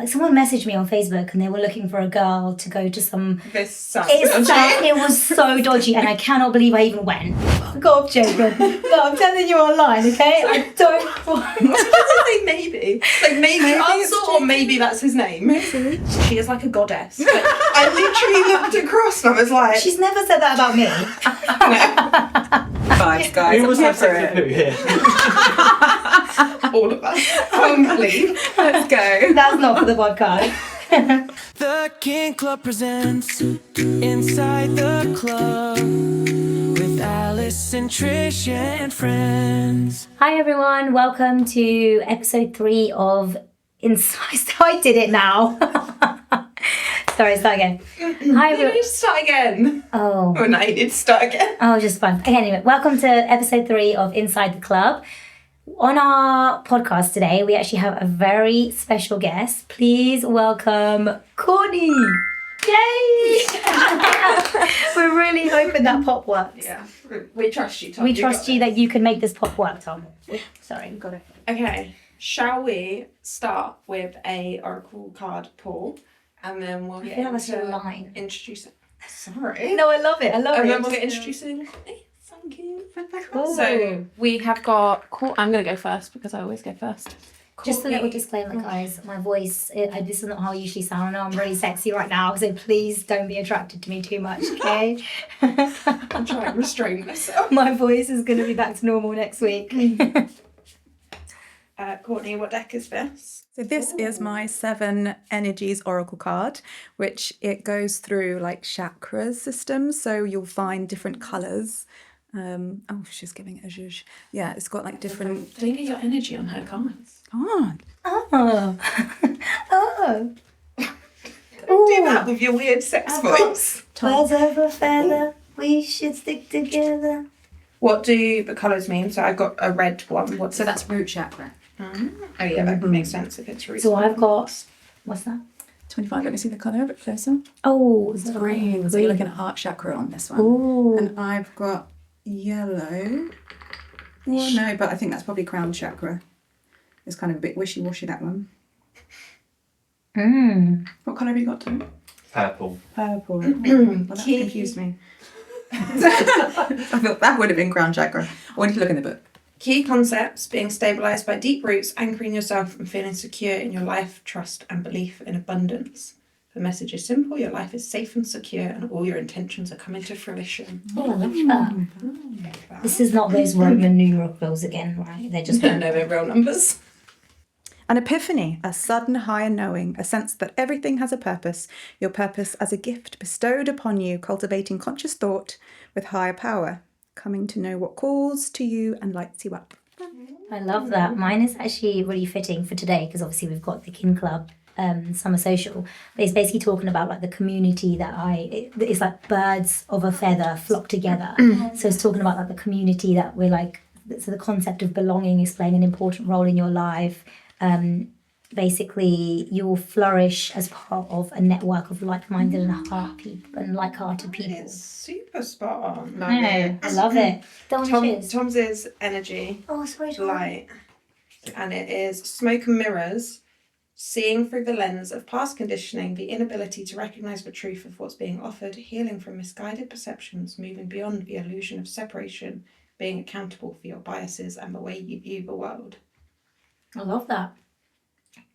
Like someone messaged me on Facebook and they were looking for a girl to go to some... It was so dodgy and I cannot believe I even went. Fuck off, Jacob. No, I'm telling you online, okay? I don't want... say maybe. Like maybe answer or maybe that's his name. Maybe. She is like a goddess. Like, I literally looked across and I was like... She's never said that about me. Vibes, guys. Who was have sex with who here? All of us. Please. Let's go. That's not for the podcast. The King Club presents Inside the Club with Alice and Trish and friends. Hi everyone, welcome to episode 3 of Inside... I did it now. Sorry, start again. Hi You need to start again. Oh. Oh, no, you need to start again. Oh, just fun. Okay, anyway, welcome to episode 3 of Inside the Club. On our podcast today, we actually have a very special guest. Please welcome Courtney. Yay! We're really hoping that pop works. Yeah, we trust you, Tom. We trust you that you can make this pop work, Tom. Sorry, got it. Okay, shall we start with a oracle card pull, and then we'll get feel like that's into a line. introducing. Sorry. No, I love it. I love And it. then we'll get introducing. Thank you. Cool. So we have got. I'm going to go first because I always go first. Just a little disclaimer, guys. My voice, this is not how I usually sound. I know I'm really sexy right now, so please don't be attracted to me too much, okay? I'm trying to restrain myself. My voice is going to be back to normal next week. Courtney, what deck is this? So this is my 7 energies oracle card, which it goes through like chakras systems. So you'll find different colours. Oh, she's giving it a zhuzh. Yeah, it's got like different... Don't get your energy on her cards. Oh, Oh. Oh. Don't do that with your weird sex voice. Birds of a feather, we should stick together. What do the colours mean? So I've got a red one. so that's root chakra. Oh yeah, that makes sense if it's root. So I've got, what's that? 25, let me see the colour a bit closer. Oh, It's green. So you're looking at heart chakra on this one. Ooh. And I've got yellow. Well, no, but I think that's probably crown chakra. It's kind of a bit wishy-washy, that one. What colour have you got, Tom? Purple. Purple. Well, that confused me. I thought that would have been crown chakra. I wanted to look in the book. Key concepts: being stabilised by deep roots, anchoring yourself and feeling secure in your life, trust and belief in abundance. The message is simple: your life is safe and secure and all your intentions are coming to fruition. Oh, I love that. This is not those Roman numerals again, right? They're just... No, they're real numbers. An epiphany, a sudden higher knowing, a sense that everything has a purpose, your purpose as a gift bestowed upon you, cultivating conscious thought with higher power, coming to know what calls to you and lights you up. I love that. Mine is actually really fitting for today because obviously we've got the Kin Club Summer Social. But it's basically talking about like the community that it's like birds of a feather flock together. So it's talking about like the community that we're like, so the concept of belonging is playing an important role in your life. Basically, you will flourish as part of a network of like-minded and like-hearted people. It's super spot on. I love it. Tom's is energy, Oh, sorry, Tom. light, and it is smoke and mirrors, seeing through the lens of past conditioning, the inability to recognise the truth of what's being offered, healing from misguided perceptions, moving beyond the illusion of separation, being accountable for your biases and the way you view the world. I love that.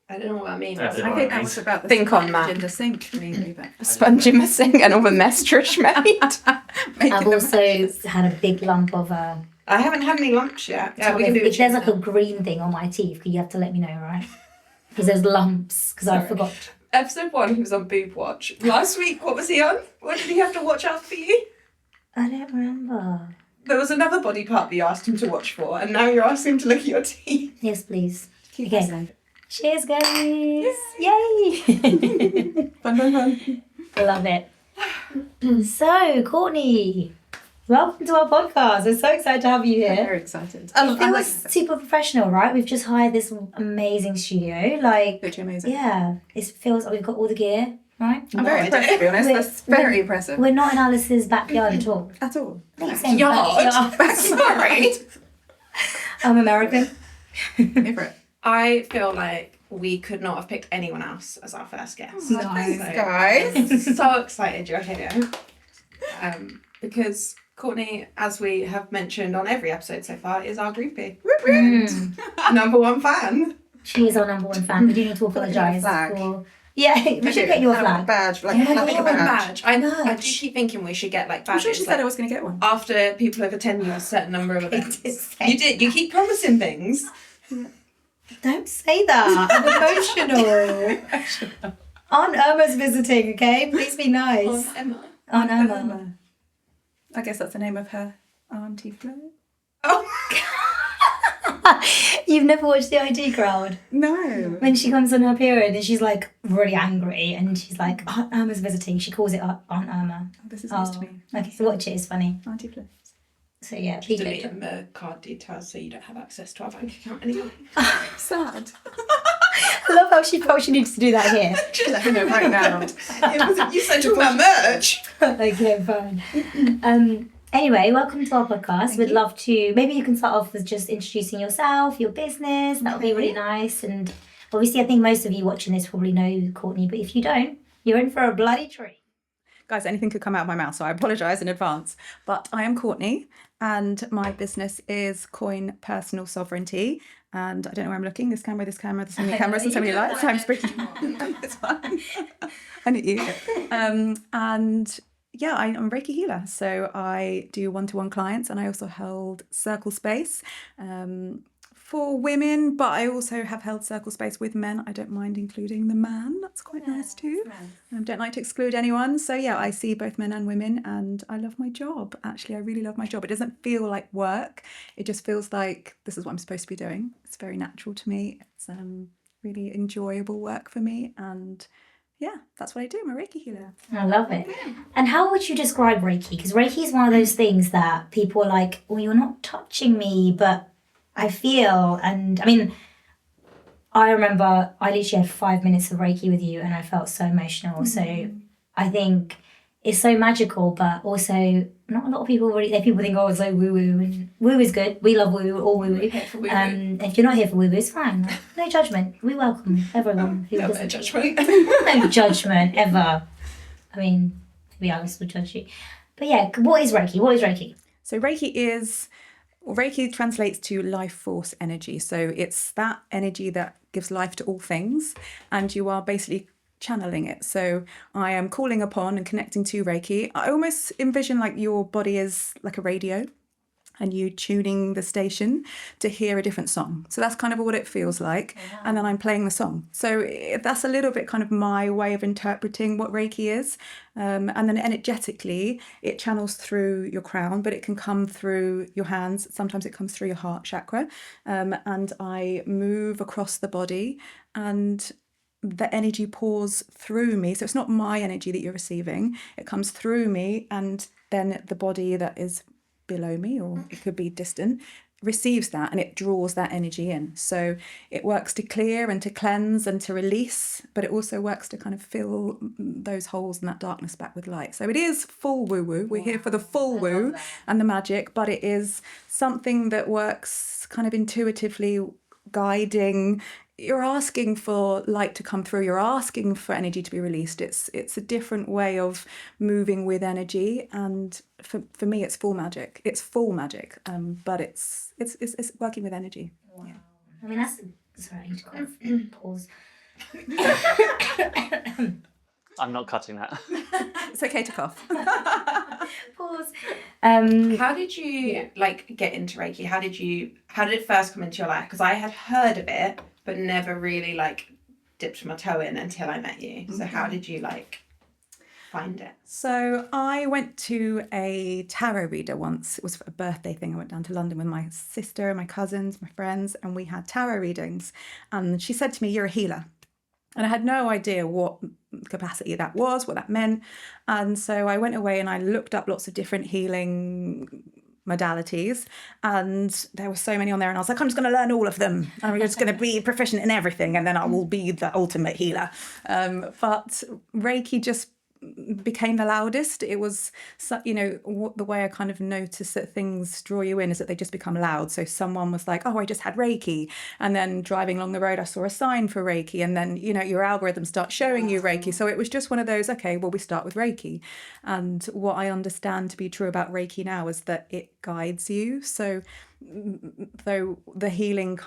I don't know what that means. That's I think that was about the Think on that. in the sink, maybe. But A sponge in my sink and all the mess Trish made. I've also had a big lump of... I haven't had any lumps yet. Yeah, we can do if there's it. like a green thing on my teeth, you have to let me know, right? Because there's lumps, because I forgot. Episode 1, he was on Boob Watch. Last week, what was he on? What did he have to watch out for you? I don't remember. There was another body part that you asked him to watch for, and now you're asking him to look at your teeth. Yes, please. keep Okay. going. Cheers, guys. Yay. Fun. Love it. So, Courtney, welcome to our podcast. We're so excited to have you I'm here. very excited. It feels super professional, right? We've just hired this amazing studio. Like, Literally amazing. yeah, it feels like we've got all the gear, right? I'm very impressed, to be honest. That's very impressive. We're not in Alice's backyard at all. At all. Same Yard. backyard. Sorry. I'm American. Go for it. I feel like we could not have picked anyone else as our first guest. Thanks, So, guys. I'm so excited you're here. Because Courtney, as we have mentioned on every episode so far, is our groupie. Number one fan. She is our number one fan. We do need to apologise flag. for. Yeah, we should get you a flag. Badge, like Yeah, a flag yeah, badge. I know. I do keep thinking we should get like I'm badges. sure she said I was going to get one. After people have attended a certain number of events. did say You did. You keep promising things. Don't say that. I'm emotional. Aunt Irma's visiting, okay? Please be nice. Emma. Aunt Irma. I guess that's the name of her auntie Flo. Oh. You've never watched the ID Crowd? No. When she comes on her period and she's like really angry and she's like, Aunt Irma's visiting. She calls it Aunt Irma. Oh, this is news to me. Okay, so watch it. It's funny. Auntie Flo. So yeah, please Delete don't. the card details so you don't have access to our bank account anymore. Sad. I love how she felt she needed to do that here. Just let her know right now. You said talking about merch. Okay, fine. Anyway, welcome to our podcast. We'd love to, maybe you can start off with just introducing yourself, your business. That would be really nice. And obviously, I think most of you watching this probably know Courtney, but if you don't, you're in for a bloody treat. Guys, anything could come out of my mouth, so I apologise in advance. But I am Courtney, and my business is Coin Personal Sovereignty. And I don't know where I'm looking. This camera, there's so many cameras and so many lights. I'm speaking. It's fine. I need you. And yeah, I'm a Reiki Healer. So I do one-to-one clients, and I also held circle space for women, but I also have held circle space with men. I don't mind including the man. That's quite nice too. Don't like to exclude anyone. So yeah, I see both men and women, and I love my job. Actually, I really love my job. It doesn't feel like work. It just feels like this is what I'm supposed to be doing. It's very natural to me. It's really enjoyable work for me, and yeah, that's what I do. I'm a Reiki healer. I love it. And how would you describe Reiki? Because Reiki is one of those things that people are like, well, you're not touching me, but I feel, and I mean, I remember I literally had 5 minutes of Reiki with you and I felt so emotional. So I think it's so magical, but also not a lot of people really, people think, oh, it's so woo-woo. And woo is good. We love woo-woo, all woo-woo. If you're not here for woo-woo, it's fine. Like, no judgment. We welcome everyone who doesn't. Judgment. No judgment, ever. I mean, to be honest, we'll judge you. But yeah, what is Reiki? What is Reiki? So Reiki translates to life force energy. So it's that energy that gives life to all things, and you are basically channeling it. So I am calling upon and connecting to Reiki. I almost envision like your body is like a radio, and you tuning the station to hear a different song. So that's kind of what it feels like. Yeah. And then I'm playing the song. So that's a little bit kind of my way of interpreting what Reiki is. And then energetically, it channels through your crown, but it can come through your hands. Sometimes it comes through your heart chakra. And I move across the body, and the energy pours through me. So it's not my energy that you're receiving. It comes through me, and then the body that is below me, or it could be distant, receives that, and it draws that energy in. So it works to clear and to cleanse and to release, but it also works to kind of fill those holes and that darkness back with light. So it is full woo-woo. We're here for the full woo and the magic, but it is something that works kind of intuitively, guiding. You're asking for light to come through. You're asking for energy to be released. It's a different way of moving with energy, and for me, it's full magic. It's full magic, but it's working with energy. Wow. Yeah. I mean, that's sorry. I need to pause. I'm not cutting that. It's okay to cough. Pause. How did you get into Reiki? How did it first come into your life? Because I had heard of it, but never really dipped my toe in until I met you. So how did you find it? So I went to a tarot reader once. It was a birthday thing. I went down to London with my sister, my cousins, my friends, and we had tarot readings. And she said to me, "You're a healer." And I had no idea what capacity that was, what that meant. And so I went away and I looked up lots of different healing modalities, and there were so many on there, and I was like, I'm just going to learn all of them. I'm just going to be proficient in everything, and then I will be the ultimate healer. But Reiki just became the loudest. It was, the way I kind of noticed that things draw you in is that they just become loud. So someone was like, oh, I just had Reiki. And then driving along the road, I saw a sign for Reiki. And then, your algorithm starts showing you Reiki. So it was just one of those, okay, well, we start with Reiki. And what I understand to be true about Reiki now is that it guides you. So though the healing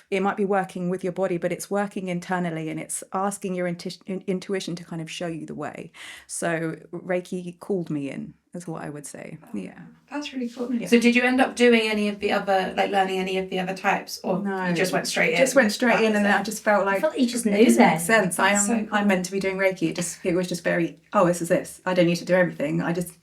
it might be working with your body, but it's working internally, and it's asking your intuition to kind of show you the way. So Reiki called me in, is what I would say. Yeah, that's really cool. Yeah. So did you end up doing any of the other, learning any of the other types, or no, you just went straight in? Just went straight in, and then I just felt like I felt you just knew it that. makes sense. I'm meant to be doing Reiki. It was just very, this is this. I don't need to do everything.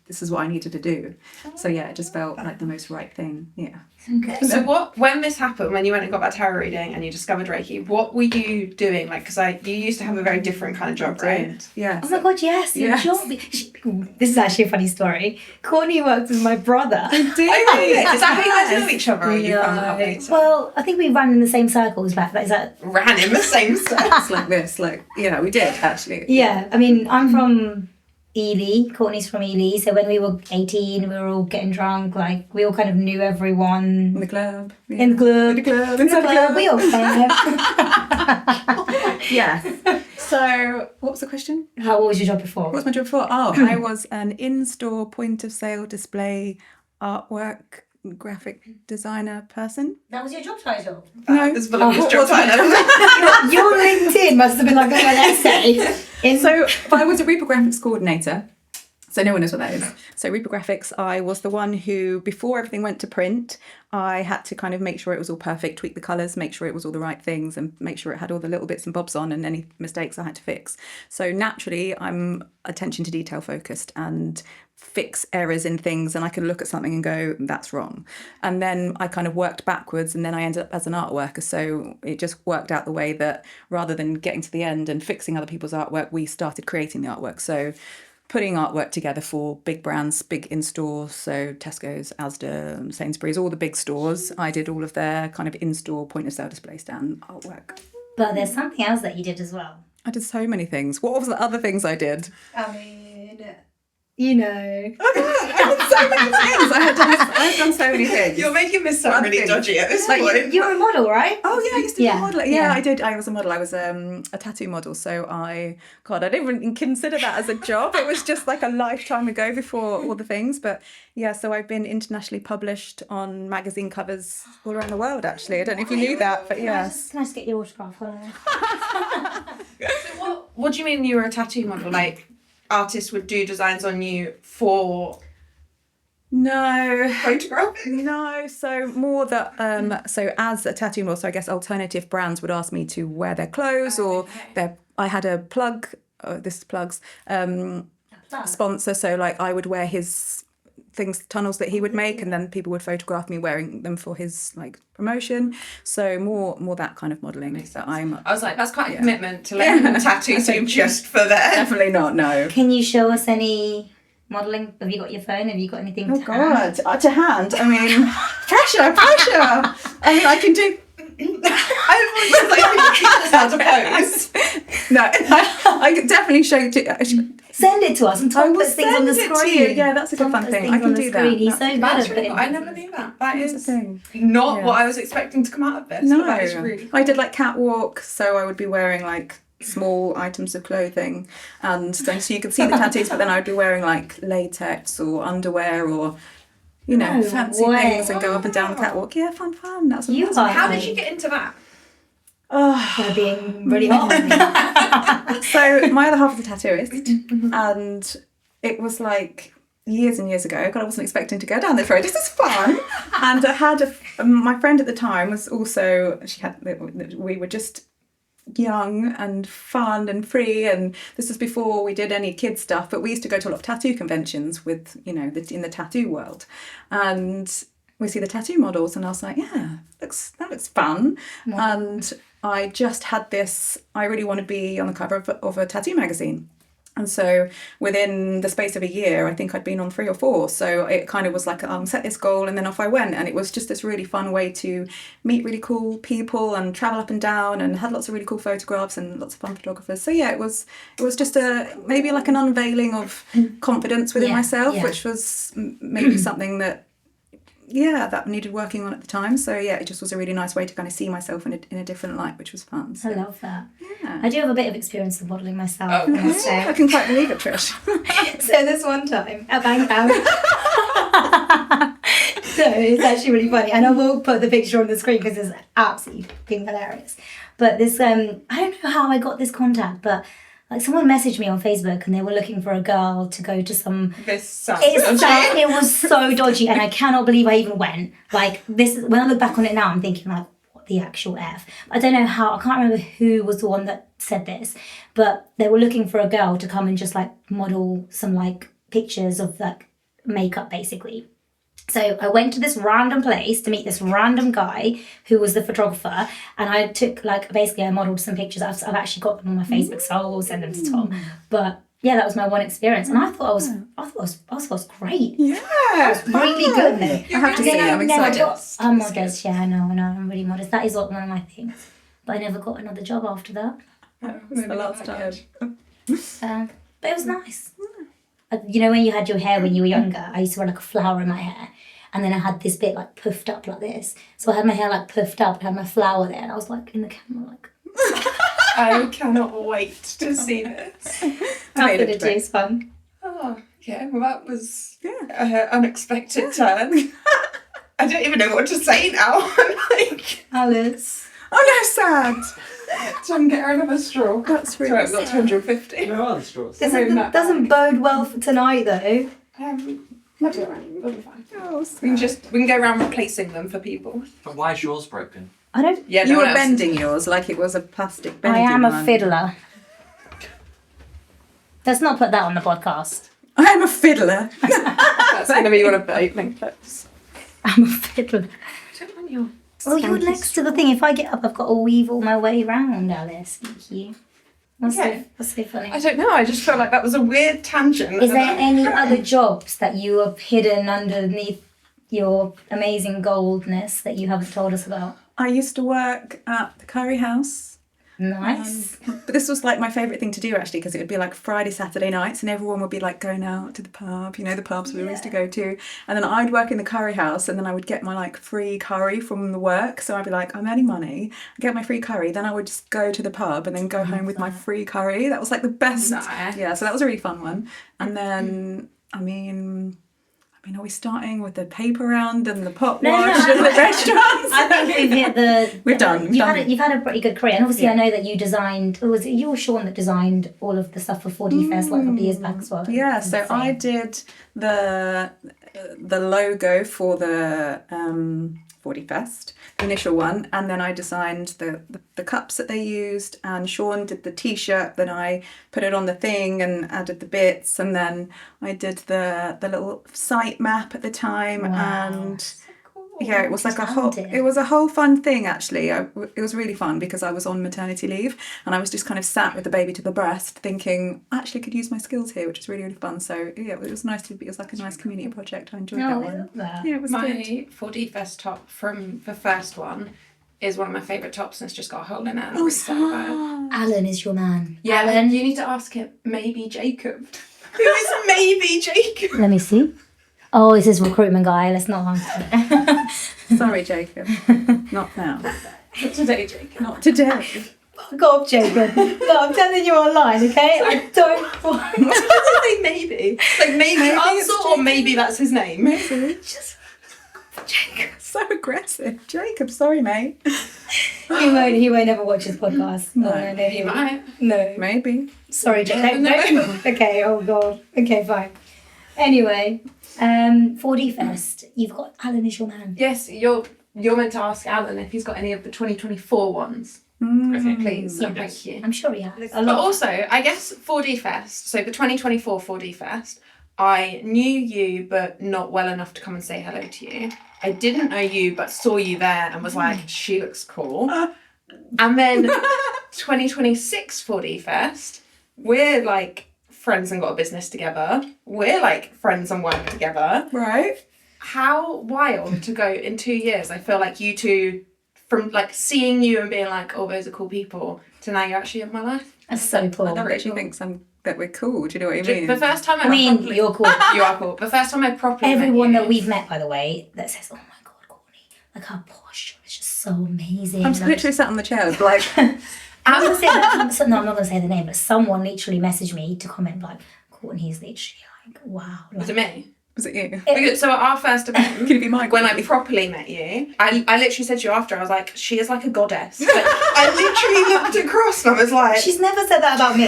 This is what I needed to do. So yeah, it just felt like the most right thing. Yeah. Okay. So when this happened, when you went and got that tarot reading and you discovered Reiki, what were you doing? Because you used to have a very different kind of job, right? Yes. Oh my God, yes. Your job. This is actually a funny story. Courtney worked with my brother. Is that how you guys know each other? Or you found that out later? Well, I think we ran in the same circles back. Is that ran in the same circles? Like this, we did actually. Yeah, I mean, I'm from Ely, Courtney's from Ely, so when we were 18 we were all getting drunk, we all kind of knew everyone in the club, in the club, we all played. Yes. So what was the question? What was your job before? What was my job before? I was an in-store point of sale display artwork graphic designer person. That was your job title? No. This job title. Your LinkedIn must have been like an essay. So I was a reprographics coordinator. So no one knows what that is. So reprographics, I was the one who, before everything went to print, I had to kind of make sure it was all perfect, tweak the colours, make sure it was all the right things, and make sure it had all the little bits and bobs on, and any mistakes I had to fix. So naturally, I'm attention to detail focused and fix errors in things, and I can look at something and go, that's wrong. And then I kind of worked backwards, and then I ended up as an art worker. So it just worked out the way that rather than getting to the end and fixing other people's artwork, we started creating the artwork. So putting artwork together for big brands, big in-stores, so Tesco's, Asda, Sainsbury's, all the big stores. I did all of their kind of in-store point-of-sale display stand artwork. But there's something else that you did as well. I did so many things. What was the other things I did? I mean, I did so many things. I've done so many things. You're making this sound really dodgy at this point. You're a model, right? Oh yeah, I used to be a model. Yeah, I did. I was a model. I was a tattoo model. So I didn't even consider that as a job. It was just like a lifetime ago before all the things. But yeah, so I've been internationally published on magazine covers all around the world. Actually, I don't know if you knew that, but yes. Can I just get your autograph? So what do you mean you were a tattoo model? Like, artists would do designs on you for photographing? No, so more that so as a tattoo model, so I guess alternative brands would ask me to wear their clothes I had a plug, this is plugs, sponsor, so I would wear his tunnels that he would make, and then people would photograph me wearing them for his promotion. So more that kind of modelling that I was like, that's quite a commitment to let them tattoo you just for that. Definitely not, no. Can you show us any modelling? Have you got your phone? Have you got anything to hand? To hand? I mean, pressure. I mean, I can do... No, I could definitely show you. Send it to us and Tom puts things on the screen. Yeah, that's a good fun thing. I can do that. He's so bad at it. I never knew that. That is the thing. Not what I was expecting to come out of this. No, that is really cool. I did catwalk, so I would be wearing small items of clothing, and so you could see the tattoos, but then I would be wearing latex or underwear or fancy things and go up and down the catwalk. Yeah, fun. That's How did you get into that? They're being really hot. So my other half is a tattooist, and it was years and years ago. God, I wasn't expecting to go down this road. This is fun. And I had my friend at the time was also, we were just young and fun and free, and this was before we did any kids stuff, but we used to go to a lot of tattoo conventions with in the tattoo world, and we see the tattoo models, and I was like, yeah, that looks fun. And I just had this, I really want to be on the cover of a tattoo magazine. And so within the space of a year, I think I'd been on 3 or 4. So it kind of was like, set this goal, and then off I went. And it was just this really fun way to meet really cool people and travel up and down, and had lots of really cool photographs and lots of fun photographers. So yeah, it was just maybe like an unveiling of confidence within myself, which was maybe something that that needed working on at the time. So yeah, it just was a really nice way to kind of see myself in a different light, which was fun. So, I love that. Yeah. I do have a bit of experience in modelling myself. Oh, I must say. I can quite believe it, Trish. So this one time at Bangkok. So it's actually really funny, and I will put the picture on the screen because it's absolutely fucking hilarious. But this, I don't know how I got this contact, but like someone messaged me on Facebook and they were looking for a girl to go to some. This sounds It was so dodgy, and I cannot believe I even went. Like this, when I look back on it now, I'm thinking like, what the actual F? I don't know how. I can't remember who was the one that said this, but they were looking for a girl to come and just like model some like pictures of like makeup basically. So I went to this random place to meet this random guy who was the photographer, and I took I modelled some pictures. I've actually got them on my Facebook, so I will send them to Tom. But yeah, that was my one experience, and I thought I was great. Yeah, Really good. I have to say, I'm excited. I'm modest. Yeah, I know. I'm really modest. That is one of my things. But I never got another job after that. It's the last time. But it was nice. You know, when you had your hair when you were younger, I used to wear like a flower in my hair. And then I had this bit like puffed up like this. So I had my hair like puffed up and had my flower there. And I was like in the camera like... I cannot wait to see this. It's fun. Oh, yeah. Well, that was an unexpected turn. I don't even know what to say now. I'm like... Alice. Oh no, sad. Tom, get her another straw. That's really Sorry, I've got 250. Where are the straws? Doesn't bode well for tonight though. That'll be alright. That'll be fine. Oh, We can go around replacing them for people. But why is yours broken? I don't... Yeah, you no were one else is. bending yours like it was a plastic I bending am a one. fiddler. Let's not put that on the podcast. I am a fiddler. That's going to be one of the opening clips. I'm a fiddler. I don't want your... Oh, you're next to the thing. If I get up, I've got to weave all my way round, Alice. Thank you. What's so funny? I don't know. I just felt like that was a weird tangent. Is there any other jobs that you have hidden underneath your amazing goldness that you haven't told us about? I used to work at the curry house. Nice. But this was like my favourite thing to do actually, because it would be like Friday, Saturday nights, and everyone would be like going out to the pub, you know, the pubs we used to go to. And then I'd work in the curry house, and then I would get my like free curry from the work. So I'd be like, I'm earning money, I get my free curry, then I would just go to the pub and then go home with my free curry. That was like the best. Nice. Yeah, so that was a really fun one. And then, I mean, are we starting with the paper round and the pot wash and the restaurants? I think we've hit the... We've done. You've had a pretty good career. And obviously I know that you designed... Was it you or Sean that designed all of the stuff for 4D Fest like a couple of years back as well? Yeah, so I did the logo for the 4D Fest, the initial one, and then I designed the cups that they used, and Sean did the t-shirt, then I put it on the thing and added the bits, and then I did the little site map at the time. Wow. And yeah, it was like Talented. it was a whole fun thing actually. It was really fun because I was on maternity leave and I was just kind of sat with the baby to the breast thinking, I actually could use my skills here, which was really, really fun. So yeah, it was nice it was like a nice community project. I enjoyed that I one. love that. Yeah, it was My good. 4D Fest top from the first one is one of my favourite tops, and it's just got a hole in it. And I'm Oh, really sad about it. Alan is your man. Yeah, Alan. you need to ask him. Maybe Jacob. Who is maybe Jacob? Let me see. Oh, this is recruitment guy. Let's not answer it. Sorry, Jacob. Not now. Not today, Jacob. Not today. Fuck off, Jacob. No, I'm telling you online, okay? I don't want... Say maybe. Like maybe it's answer, or maybe that's his name. Just... Jacob. So aggressive. Jacob, sorry, mate. He won't ever watch his podcast. No. Oh, no, He might. No. Maybe. Sorry, Jacob. No. Okay, oh God. Okay, fine. Anyway, 4D Fest. You've got Alan is your man. Yes, you're meant to ask Alan if he's got any of the 2024 ones. Okay. Please. Yes. Thank you. I'm sure he has. A But lot. also, I guess 4D Fest, so the 2024 4D Fest, I knew you but not well enough to come and say hello to you. I didn't know you but saw you there and was like, she looks cool. And then 2026 4D Fest, we're like friends and got a business together. We're like friends and work together. Right. How wild to go in 2 years. I feel like you two, from like seeing you and being like, oh, those are cool people, to now you're actually in my life. That's so I cool. love that she thinks that we're cool. Do you know what I mean? The first time I mean, properly, you're cool. you are cool. The first time I properly Everyone met that you, we've met, by the way, that says, "Oh my God, Courtney, like her posture is just so amazing." I'm And literally sat on the chair, like, I'm gonna say that, no, I'm not gonna say the name, but someone literally messaged me to comment like, "Courtney is literally like, wow." Like, was it me? was it you? Because, so at our first event, Could it be mine? when I properly met you, I literally said to you after, I was like, she is like a goddess. Like, I literally looked across and I was like, She's never said that about me.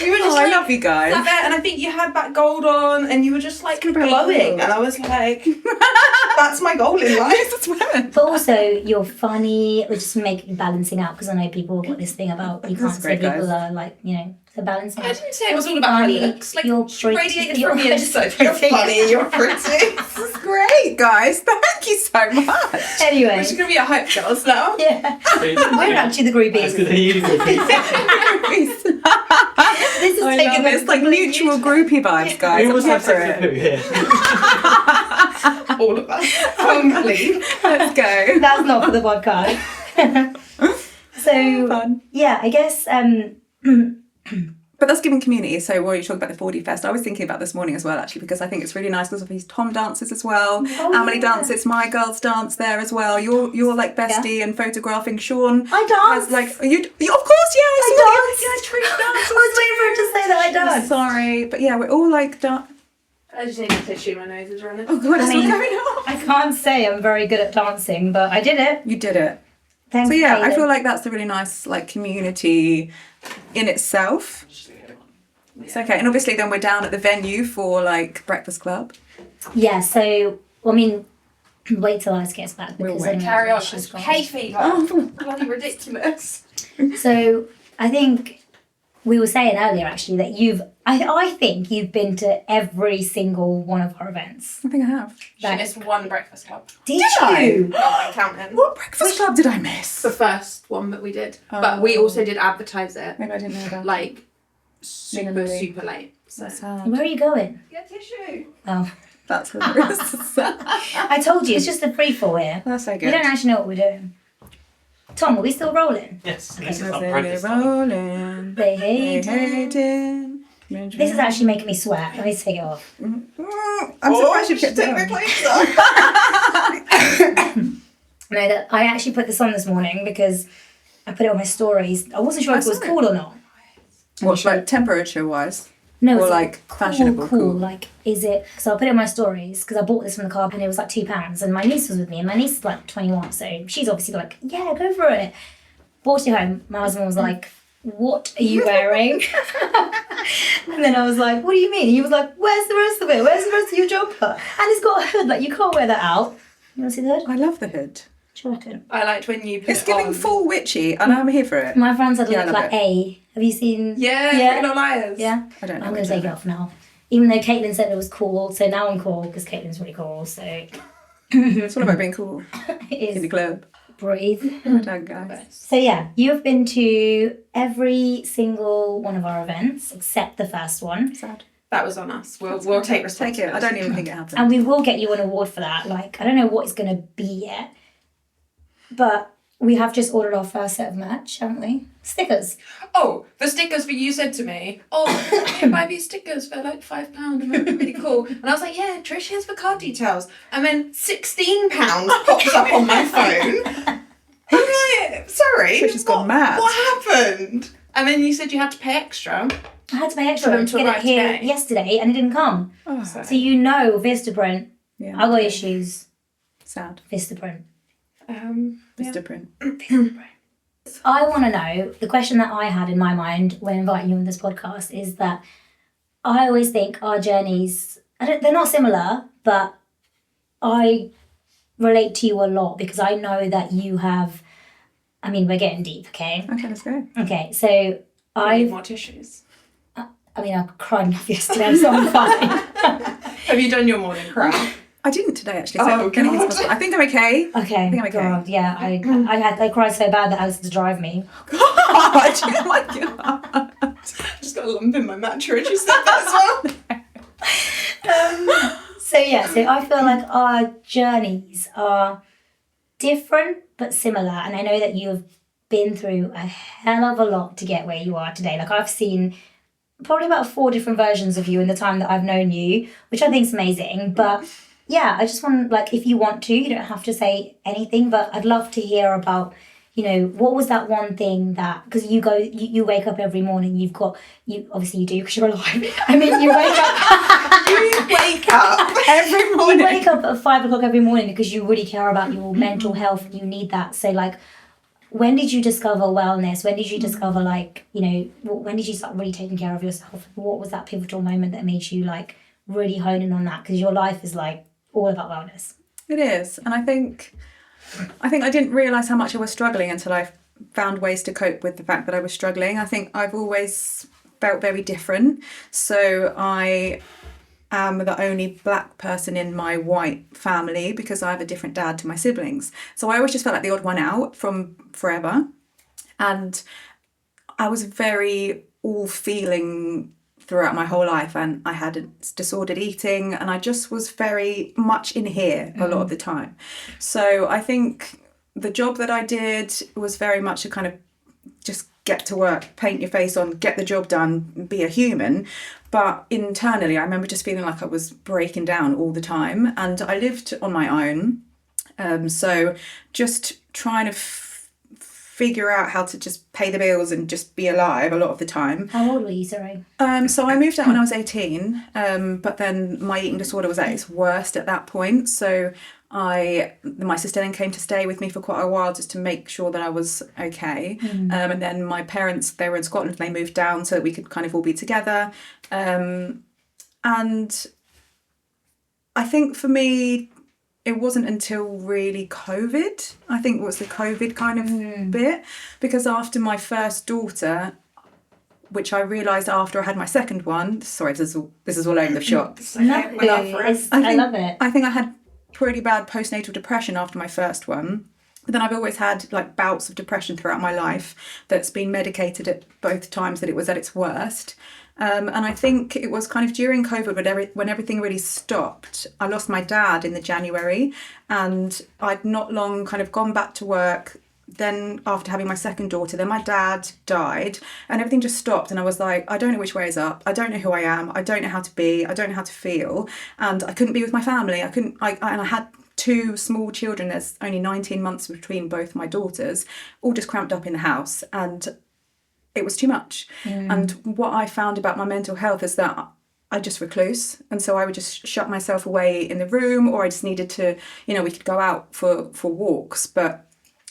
you were just I like, love you guys. sat there, and I think you had that gold on and you were just like glowing, and I was like, that's my goal in life. That's women. But also, you're funny, which is balancing out, because I know people got this thing about you can't That's say great, people guys. are like, you know, they're balancing I out. didn't say it was all about my Funny, looks. Like, you're she radiated you're from the inside. You're pretty. funny, you're pretty. That's great, guys. Thank you so much. Anyway, We're just going to be a hype girls now. yeah, we're actually the groupies. This is I taking love it. It's like mutual groupie vibes, guys. We always I'm have here sex for with it. poo here. All of us. Complete. Let's go. That's not for the podcast. So Fun. yeah, I guess But that's giving community. So while you talk about the 4D Fest, I was thinking about this morning as well, actually, because I think it's really nice because of these Tom dances as well. Emily yeah. dances, my girls dance there as well. You're like bestie and photographing. Sean I dance. has like you of course, yeah, I saw dance. you. Yeah, Trish dances. I was waiting for her to say that I dance. Sorry, but yeah, we're all like I just need a tissue, my nose is running. oh god, it's mean- all going on. I can't say I'm very good at dancing, but I did it. You did it. Thanks. So yeah, I Hayden. feel like that's a really nice like community in itself. It's okay. And obviously then we're down at the venue for like Breakfast Club. Yeah, so, I mean, wait till Alice gets back. We'll Because wait. I know Carry on. she's gone. Hay fever. Oh. Bloody ridiculous. So, I think we were saying earlier, actually, that I think you've been to every single one of our events. I think I have. She missed one breakfast club. Did I? you? Not counting. What Breakfast Club did I miss? The first one that we did. But we also did advertise it Maybe I didn't know that. like super late. So That's sad. Where are you going? get tissue. Oh, That's hilarious. I told you, it's just a free fall here. That's so We good. don't actually know what we're doing. Tom, are we still rolling? Yes, Okay. this is As not they practice time. rolling, They they hate it. hating. This is actually making me sweat. I need to take it off. I'm surprised you kept it on. No, that I actually put this on this morning because I put it on my stories. I wasn't sure if it was saw it. cool or not. What, like temperature-wise? No, Or it's like fashionable cool. cool? Like, is it? So I put it on my stories because I bought this from the car and it was like £2. And my niece was with me, and my niece is like 21, so she's obviously like, yeah, go for it. Brought it home. My husband was like, what are you wearing? And then I was like, what do you mean? He was like, where's the rest of it? Where's the rest of your jumper? And it's got a hood. Like, you can't wear that out. You want to see the hood? I love the hood. Sure I can. I liked when you put It's it giving on. full witchy, and I'm here for it. My friends had a Yeah, I look love like it. A. Have you seen? Yeah, Yeah. Pretty Little Liars. Yeah. I don't know. I'm which going to take it one. off now. Even though Caitlin said it was cool, so now I'm cool because Caitlin's really cool, so it It's all about being cool in the is club. breathe. Well done, guys. So yeah, you've been to every single one of our events except the first one, Sad. That was on us. We'll take Take responsibility. it. I don't even think it happened. and we will get you an award for that. Like, I don't know what it's going to be yet, but we have just ordered our first set of merch, haven't we? Stickers. Oh, the stickers for you said to me, oh, you buy these stickers for like £5 and they're really cool. And I was like, yeah, Trish, here's the card details. And then £16 pops up on my phone. I'm like, sorry. Trish has gone mad. What happened? And then you said you had to pay extra. I had to pay For extra them to to get it arrive here today. yesterday, and it didn't come. Oh, So you know, Vistaprint. yeah. I got issues. Sad. Vistaprint. Yeah. Mr. Print. I want to know, the question that I had in my mind when inviting you on this podcast is that I always think our journeys, they're not similar, but I relate to you a lot because I know that you have, I mean, we're getting deep, okay? Okay, let's go. Okay, so I need I more tissues. cried enough yesterday, so I'm fine. Have you done your morning cry? I didn't today, actually. So Oh, anything's God. possible. I think I'm okay. Okay, think I'm okay. God, yeah, I cried so bad that Alice had to drive me. God, oh my God. in my mantra as you said that as well. So I feel like our journeys are different but similar, and I know that you've been through a hell of a lot to get where you are today. Like, I've seen probably about 4 different versions of you in the time that I've known you, which I think is amazing. But yeah, I just want, like, if you want to, you don't have to say anything, but I'd love to hear about, what was that one thing that, because you wake up every morning, you obviously you do because you're alive. I mean, you wake up. You wake up every morning. You wake up at 5 o'clock every morning because you really care about your mental health and you need that. So, like, when did you discover wellness? When did you discover, when did you start really taking care of yourself? What was that pivotal moment that made you, like, really hone in on that? Because your life is, like, all about wellness. It is. And I think I didn't realise how much I was struggling until I found ways to cope with the fact that I was struggling. I think I've always felt very different. So I am the only black person in my white family because I have a different dad to my siblings. So I always just felt like the odd one out from forever. And I was very all-feeling throughout my whole life, and I had disordered eating, and I just was very much in here a lot of the time. So I think the job that I did was very much a kind of just get to work, paint your face on, get the job done, be a human. But internally, I remember just feeling like I was breaking down all the time, and I lived on my own. So just trying to figure out how to just pay the bills and just be alive a lot of the time. How old were you, sorry? So I moved out when I was 18, but then my eating disorder was at its worst at that point. So my sister then came to stay with me for quite a while just to make sure that I was okay. And then my parents, they were in Scotland, and they moved down so that we could kind of all be together. And I think for me, it wasn't until really COVID, I think it was the COVID kind of bit, because after my first daughter, which I realised after I had my second one, sorry, this is all over the shop. I love it. I think I had pretty bad postnatal depression after my first one. But then I've always had like bouts of depression throughout my life that's been medicated at both times that it was at its worst. And I think it was kind of during COVID when everything really stopped. I lost my dad in the January, and I'd not long kind of gone back to work. Then after having my second daughter, then my dad died, and everything just stopped. And I was like, I don't know which way is up. I don't know who I am. I don't know how to be. I don't know how to feel. And I couldn't be with my family. And I had 2 small children. There's only 19 months between both my daughters, all just cramped up in the house. And it was too much. And what I found about my mental health is that I just recluse, and so I would just shut myself away in the room, or I just needed to, we could go out for walks, but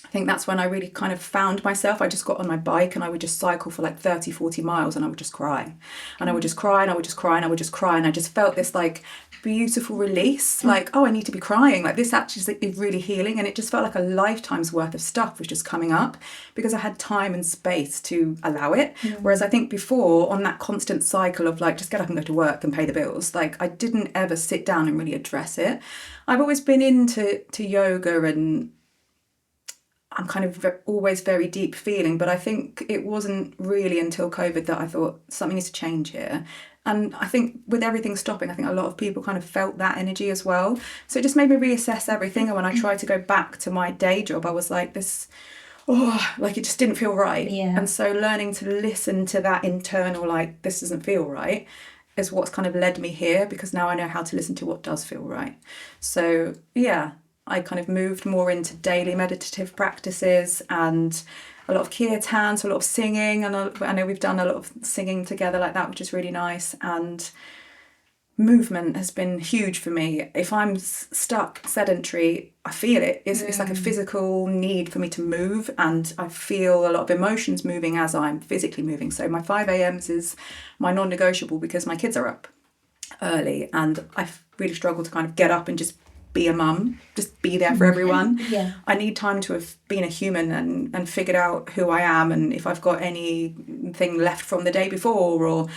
I think that's when I really kind of found myself. I just got on my bike and I would just cycle for like 30, 40 miles, and I would just cry. And I would just cry, and I would just cry, and I would just cry. And I just felt this like beautiful release, like, oh, I need to be crying. Like, this actually is really healing. And it just felt like a lifetime's worth of stuff was just coming up because I had time and space to allow it. Whereas I think before, on that constant cycle of like, just get up and go to work and pay the bills, like I didn't ever sit down and really address it. I've always been into yoga, and I'm kind of always very deep feeling, but I think it wasn't really until COVID that I thought something needs to change here. And I think with everything stopping, I think a lot of people kind of felt that energy as well. So it just made me reassess everything. And when I tried to go back to my day job, I was like it just didn't feel right. Yeah. And so learning to listen to that internal, like, this doesn't feel right, is what's kind of led me here, because now I know how to listen to what does feel right. So yeah, I kind of moved more into daily meditative practices and a lot of kirtan, so a lot of singing, and I know we've done a lot of singing together like that, which is really nice. And movement has been huge for me. If I'm stuck sedentary, I feel it. It's like a physical need for me to move, and I feel a lot of emotions moving as I'm physically moving. So my 5 a.m.s is my non-negotiable because my kids are up early, and I really struggle to kind of get up and just be a mum, just be there for everyone. Yeah. I need time to have been a human and figured out who I am, and if I've got anything left from the day before, or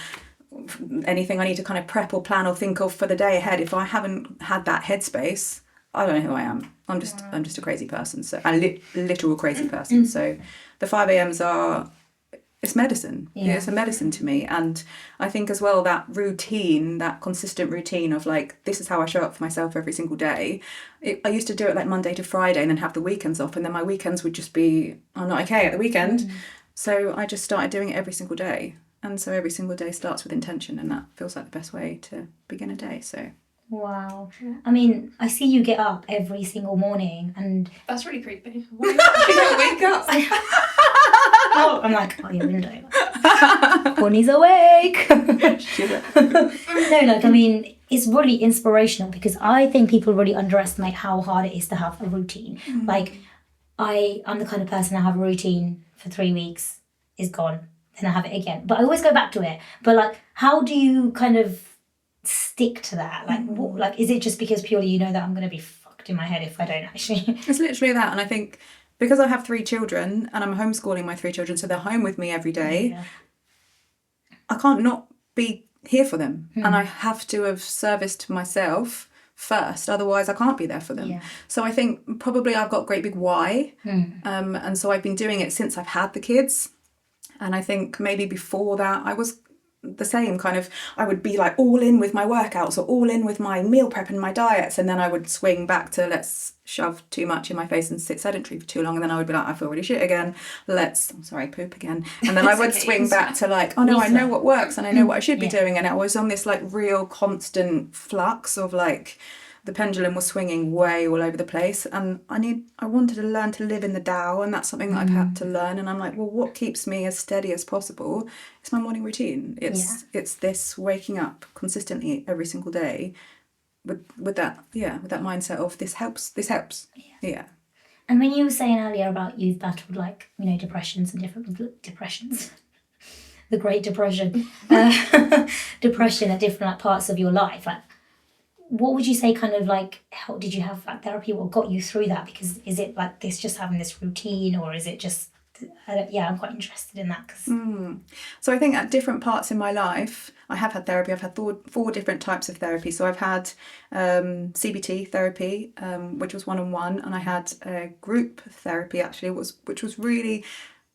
anything I need to kind of prep or plan or think of for the day ahead. If I haven't had that headspace, I don't know who I am. I'm just a crazy person. So a literal crazy person. So the 5 a.m.s are it's medicine. Yeah. It's a medicine to me. And I think as well that routine, that consistent routine of like, this is how I show up for myself every single day. I used to do it like Monday to Friday and then have the weekends off, and then my weekends would just be, I'm not okay at the weekend. So I just started doing it every single day. And so every single day starts with intention, and that feels like the best way to begin a day. So Wow. I mean, I see you get up every single morning and That's really creepy. You don't wake up. I'm like, oh, your window. Courtney's awake. No, like, I mean, it's really inspirational because I think people really underestimate how hard it is to have a routine. Like, I'm the kind of person I have a routine for 3 weeks, is gone, then I have it again. But I always go back to it. But like, how do you kind of stick to that? Like, what, like, is it just because purely you know that I'm going to be fucked in my head if I don't actually? it's literally that. And I think because I have 3 children and I'm homeschooling my 3 children, so they're home with me every day, Yeah. I can't not be here for them. And I have to have serviced myself first, otherwise I can't be there for them. Yeah. So I think probably I've got great big why. And so I've been doing it since I've had the kids. And I think maybe before that I was the same kind of, I would be like all in with my workouts or all in with my meal prep and my diets, and then I would swing back to let's shove too much in my face and sit sedentary for too long, and then I would be like, I feel really shit again, poop again, and then I would swing back to like, oh no, I know what works and I know what I should be doing. And I was on this like real constant flux of like, the pendulum was swinging way all over the place, and I wanted to learn to live in the Tao, and that's something that I've had to learn. And I'm like, well, what keeps me as steady as possible? It's my morning routine. It's this waking up consistently every single day with that mindset of this helps. Yeah. And when you were saying earlier about you've battled like, you know, depressions and different depressions, the Great Depression, depression at different like parts of your life, like, what would you say kind of like, how did you have like therapy? What got you through that? Because is it like this, just having this routine, or is it just, I'm quite interested in that. So I think at different parts in my life, I have had therapy. I've had 4 different types of therapy. So I've had CBT therapy, which was one-on-one, and I had group therapy actually, which was really,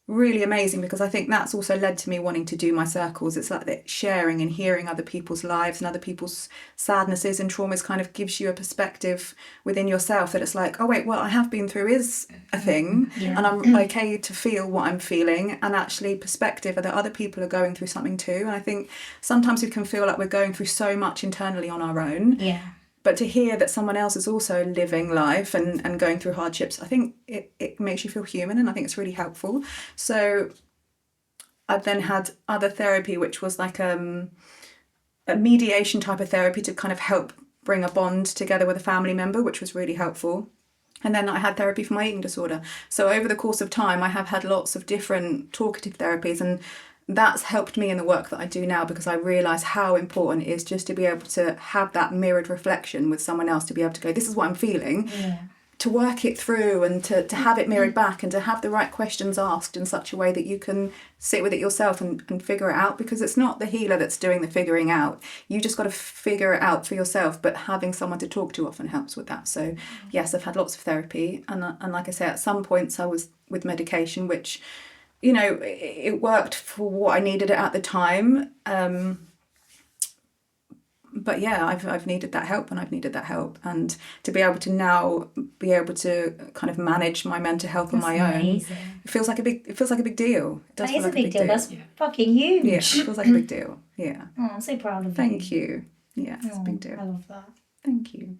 really amazing, because I think that's also led to me wanting to do my circles. It's like that sharing and hearing other people's lives and other people's sadnesses and traumas kind of gives you a perspective within yourself that it's like, oh wait, what I have been through is a thing, and I'm okay to feel what I'm feeling, and actually perspective that other people are going through something too. And I think sometimes we can feel like we're going through so much internally on our own. Yeah. But to hear that someone else is also living life and going through hardships, I think it makes you feel human, and I think it's really helpful. So I've then had other therapy, which was like a mediation type of therapy to kind of help bring a bond together with a family member, which was really helpful. And then I had therapy for my eating disorder. So over the course of time, I have had lots of different talkative therapies, and that's helped me in the work that I do now, because I realise how important it is just to be able to have that mirrored reflection with someone else, to be able to go, this is what I'm feeling, to work it through, and to have it mirrored back, and to have the right questions asked in such a way that you can sit with it yourself and figure it out, because it's not the healer that's doing the figuring out. You just got to figure it out for yourself, but having someone to talk to often helps with that. So yes, I've had lots of therapy, and like I say, at some points I was with medication, which, you know, it worked for what I needed at the time. But yeah, I've needed that help, and to be able to now be able to kind of manage my mental health on my own, it feels like a big deal. It does That feel is like a big deal. That's fucking huge. Yeah, it feels like a big deal. Yeah. Oh, I'm so proud of you. Thank you. Yeah, it's a big deal. I love that. Thank you.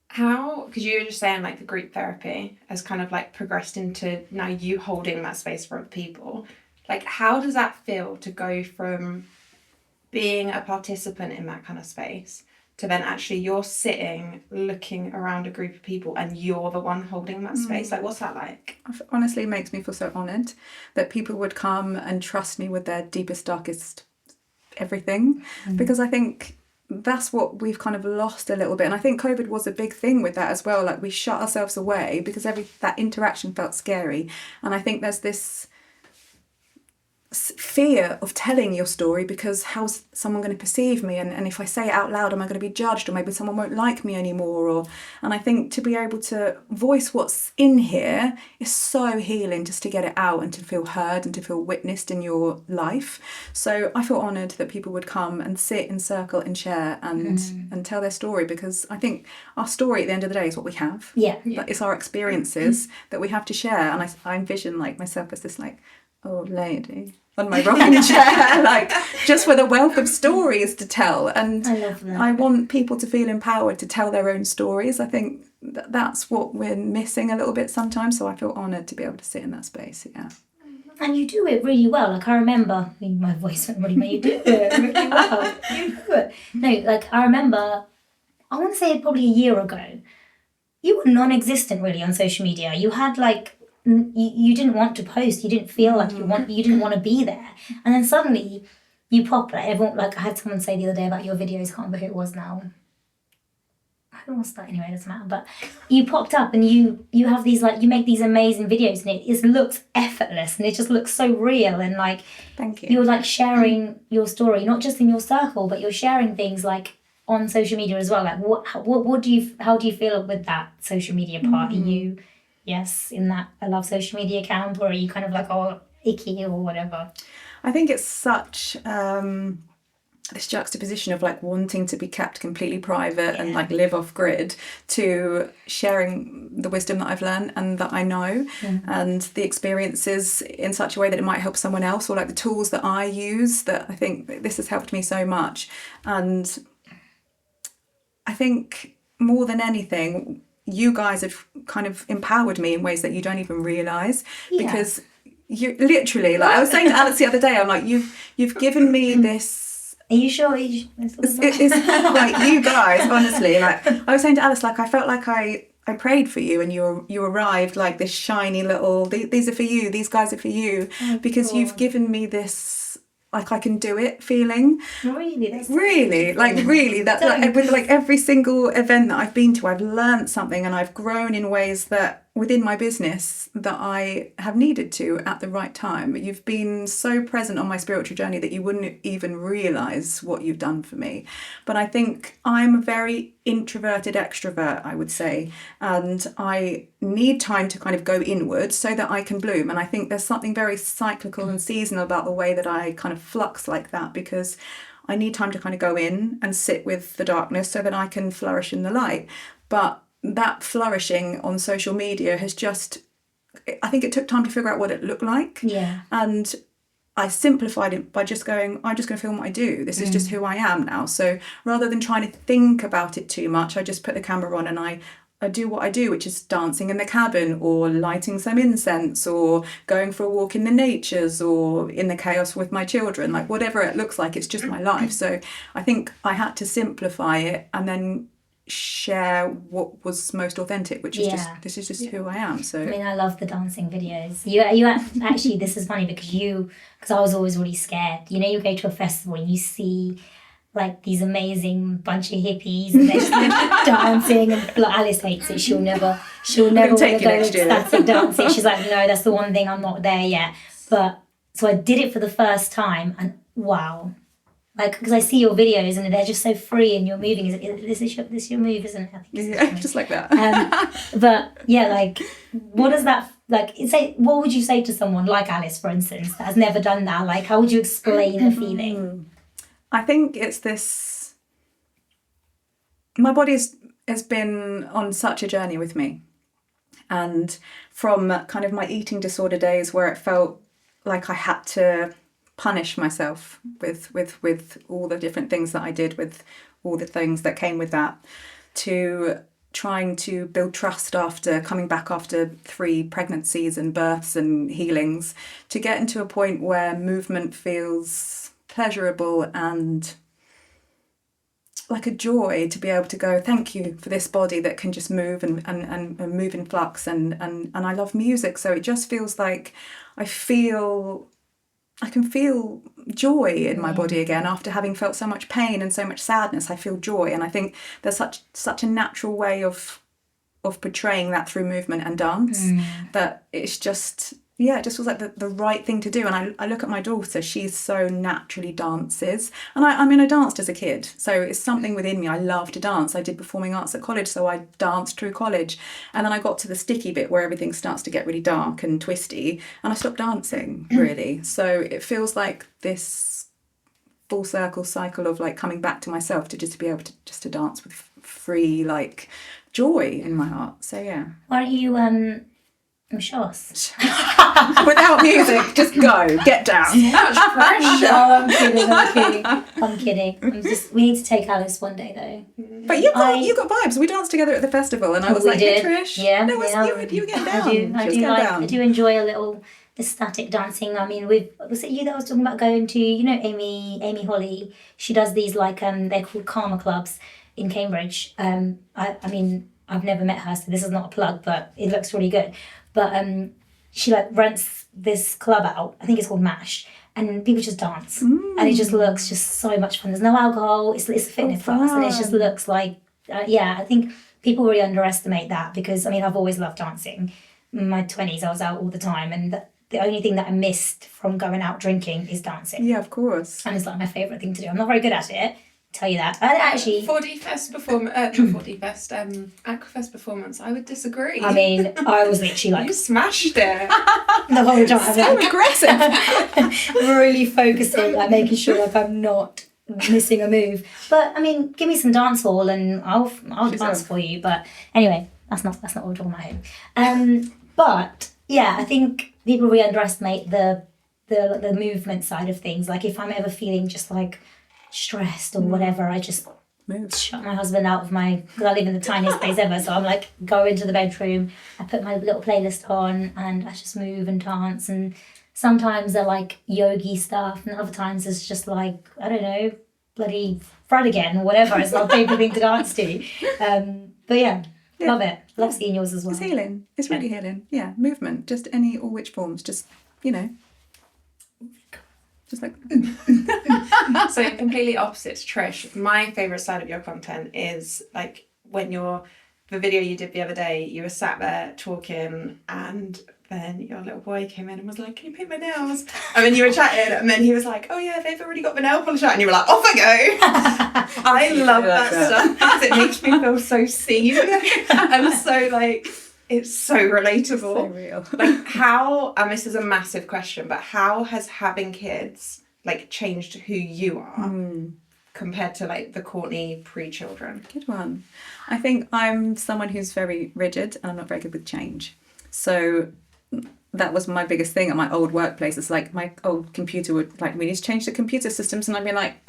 How, because you were just saying like the group therapy has kind of like progressed into now you holding that space for other people. Like, how does that feel to go from being a participant in that kind of space to then actually you're sitting looking around a group of people and you're the one holding that space? Like, what's that like? Honestly, it makes me feel so honoured that people would come and trust me with their deepest, darkest everything, because I think that's what we've kind of lost a little bit. And I think COVID was a big thing with that as well. Like, we shut ourselves away because that interaction felt scary. And I think there's this fear of telling your story because how's someone going to perceive me, and if I say it out loud, am I going to be judged, or maybe someone won't like me anymore, and I think to be able to voice what's in here is so healing, just to get it out and to feel heard and to feel witnessed in your life. So I feel honoured that people would come and sit in circle and share and tell their story, because I think our story at the end of the day is what we have. It's our experiences that we have to share, and I envision like myself as this like old lady on my rocking chair, like just with a wealth of stories to tell. And I love that. I want people to feel empowered to tell their own stories. I think that's what we're missing a little bit sometimes. So I feel honoured to be able to sit in that space. Yeah. And you do it really well. Like I remember, my voice went really, but you do it really well. You do it. No, like I remember, I want to say probably a year ago, you were non-existent really on social media. You had like, you didn't want to post. You didn't feel like you didn't want to be there. And then suddenly you pop, like everyone, like I had someone say the other day about your videos, I can't remember who it was now. I don't want to start anyway, it doesn't matter. But you popped up and you have these like, you make these amazing videos and it looks effortless and it just looks so real, and like Thank you. you're like sharing your story, not just in your circle, but you're sharing things like on social media as well. Like how do you feel with that social media part? Are you in that I love social media camp, or are you kind of like, oh, icky or whatever? I think it's such this juxtaposition of like wanting to be kept completely private and like live off grid, to sharing the wisdom that I've learned and that I know, and the experiences in such a way that it might help someone else, or like the tools that I use, that I think this has helped me so much. And I think more than anything, you guys have kind of empowered me in ways that you don't even realise, because you literally, like I was saying to Alex the other day, I'm like, you've given me this. Are you sure? It's like you guys, honestly, like I was saying to Alice, like I felt like I prayed for you and you arrived like this shiny little, these are for you, these guys are for you, because you've given me this like I can do it feeling. Really? That's really, like really, that's like with like every single event that I've been to, I've learned something and I've grown in ways that within my business that I have needed to at the right time. You've been so present on my spiritual journey that you wouldn't even realise what you've done for me. But I think I'm a very introverted extrovert, I would say, and I need time to kind of go inward so that I can bloom. And I think there's something very cyclical and seasonal about the way that I kind of flux like that, because I need time to kind of go in and sit with the darkness so that I can flourish in the light. But that flourishing on social media has just, I think it took time to figure out what it looked like. Yeah. And I simplified it by just going, I'm just going to film what I do. This is just who I am now. So rather than trying to think about it too much, I just put the camera on and I do what I do, which is dancing in the cabin or lighting some incense or going for a walk in the natures or in the chaos with my children, like whatever it looks like, it's just my life. So I think I had to simplify it and then share what was most authentic, which is just who I am. So I mean, I love the dancing videos. You actually, this is funny because I was always really scared. You know, you go to a festival and you see like these amazing bunch of hippies and they're just dancing, and like, Alice hates it. She'll never want to go ecstatic dancing. She's like, no, that's the one thing, I'm not there yet. But so I did it for the first time, and wow. Like, because I see your videos and they're just so free and you're moving. This is your move, isn't it? I think yeah, just like that. But yeah, like, what does that, like, what would you say to someone like Alice, for instance, that has never done that? Like, how would you explain the feeling? I think it's this, my body has been on such a journey with me. And from kind of my eating disorder days where it felt like I had to punish myself with all the different things that I did, with all the things that came with that, to trying to build trust after coming back after 3 pregnancies and births and healings, to get into a point where movement feels pleasurable and like a joy, to be able to go, thank you for this body that can just move and move in flux, and I love music, so it just feels like I can feel joy in my body again after having felt so much pain and so much sadness. I feel joy, and I think there's such a natural way of portraying that through movement and dance that it's just it just was like the right thing to do. And I look at my daughter, she's so naturally dances. And I danced as a kid. So it's something within me. I love to dance. I did performing arts at college, so I danced through college. And then I got to the sticky bit where everything starts to get really dark and twisty. And I stopped dancing, really. So it feels like this full circle cycle of like coming back to myself to just be able to dance with free like joy in my heart. So yeah. Why don't you show us? Without music, just go, get down. No, I'm kidding. We need to take Alice one day though. But you got vibes. We danced together at the festival, and I was like, "Hey, Trish, yeah, no, you were getting down. I do enjoy a little ecstatic dancing. I mean, was it you that was talking about going to? You know, Amy Holly. She does these like they're called Karma clubs in Cambridge. I mean, I've never met her, so this is not a plug, but it looks really good. But she like rents this club out. I think it's called MASH, and people just dance, and it just looks just so much fun. There's no alcohol. It's a fitness class, and it just looks like I think people really underestimate that because I mean I've always loved dancing. In my 20s, I was out all the time, and the only thing that I missed from going out drinking is dancing. Yeah, of course. And it's like my favourite thing to do. I'm not very good at it. Tell you that. And actually 4D Fest Aquafest performance, I would disagree. I mean, I was literally like you smashed it. the whole time. So aggressive. Really focusing, like making sure like I'm not missing a move. But I mean, give me some dance hall and I'll dance for you. But anyway, that's not what we're talking about here. But yeah, I think people really underestimate the movement side of things. Like if I'm ever feeling just like stressed or whatever, I just shut my husband out of because I live in the tiniest place ever, so I'm like go into the bedroom, I put my little playlist on and I just move and dance, and sometimes they're like yogi stuff and other times it's just like I don't know, bloody Fred again or whatever. It's not a favorite thing to dance to, but yeah, love it. Love seeing yours as well. It's healing. It's really healing. Yeah, movement, just any or which forms, just just like So completely opposite to Trish. My favourite side of your content is like when the video you did the other day, you were sat there talking and then your little boy came in and was like, "Can you paint my nails?" And then you were chatting and then he was like, "Oh yeah, they've already got the nail polish out," and you were like, "Off I go." I love that stuff because it makes me feel so seen and so like it's so relatable. so real. Like how, and this is a massive question, but how has having kids like changed who you are compared to like the Courtney pre-children? Good one. I think I'm someone who's very rigid and I'm not very good with change. So that was my biggest thing at my old workplace. It's like my old computer would like, we need to change the computer systems, and I'd be like,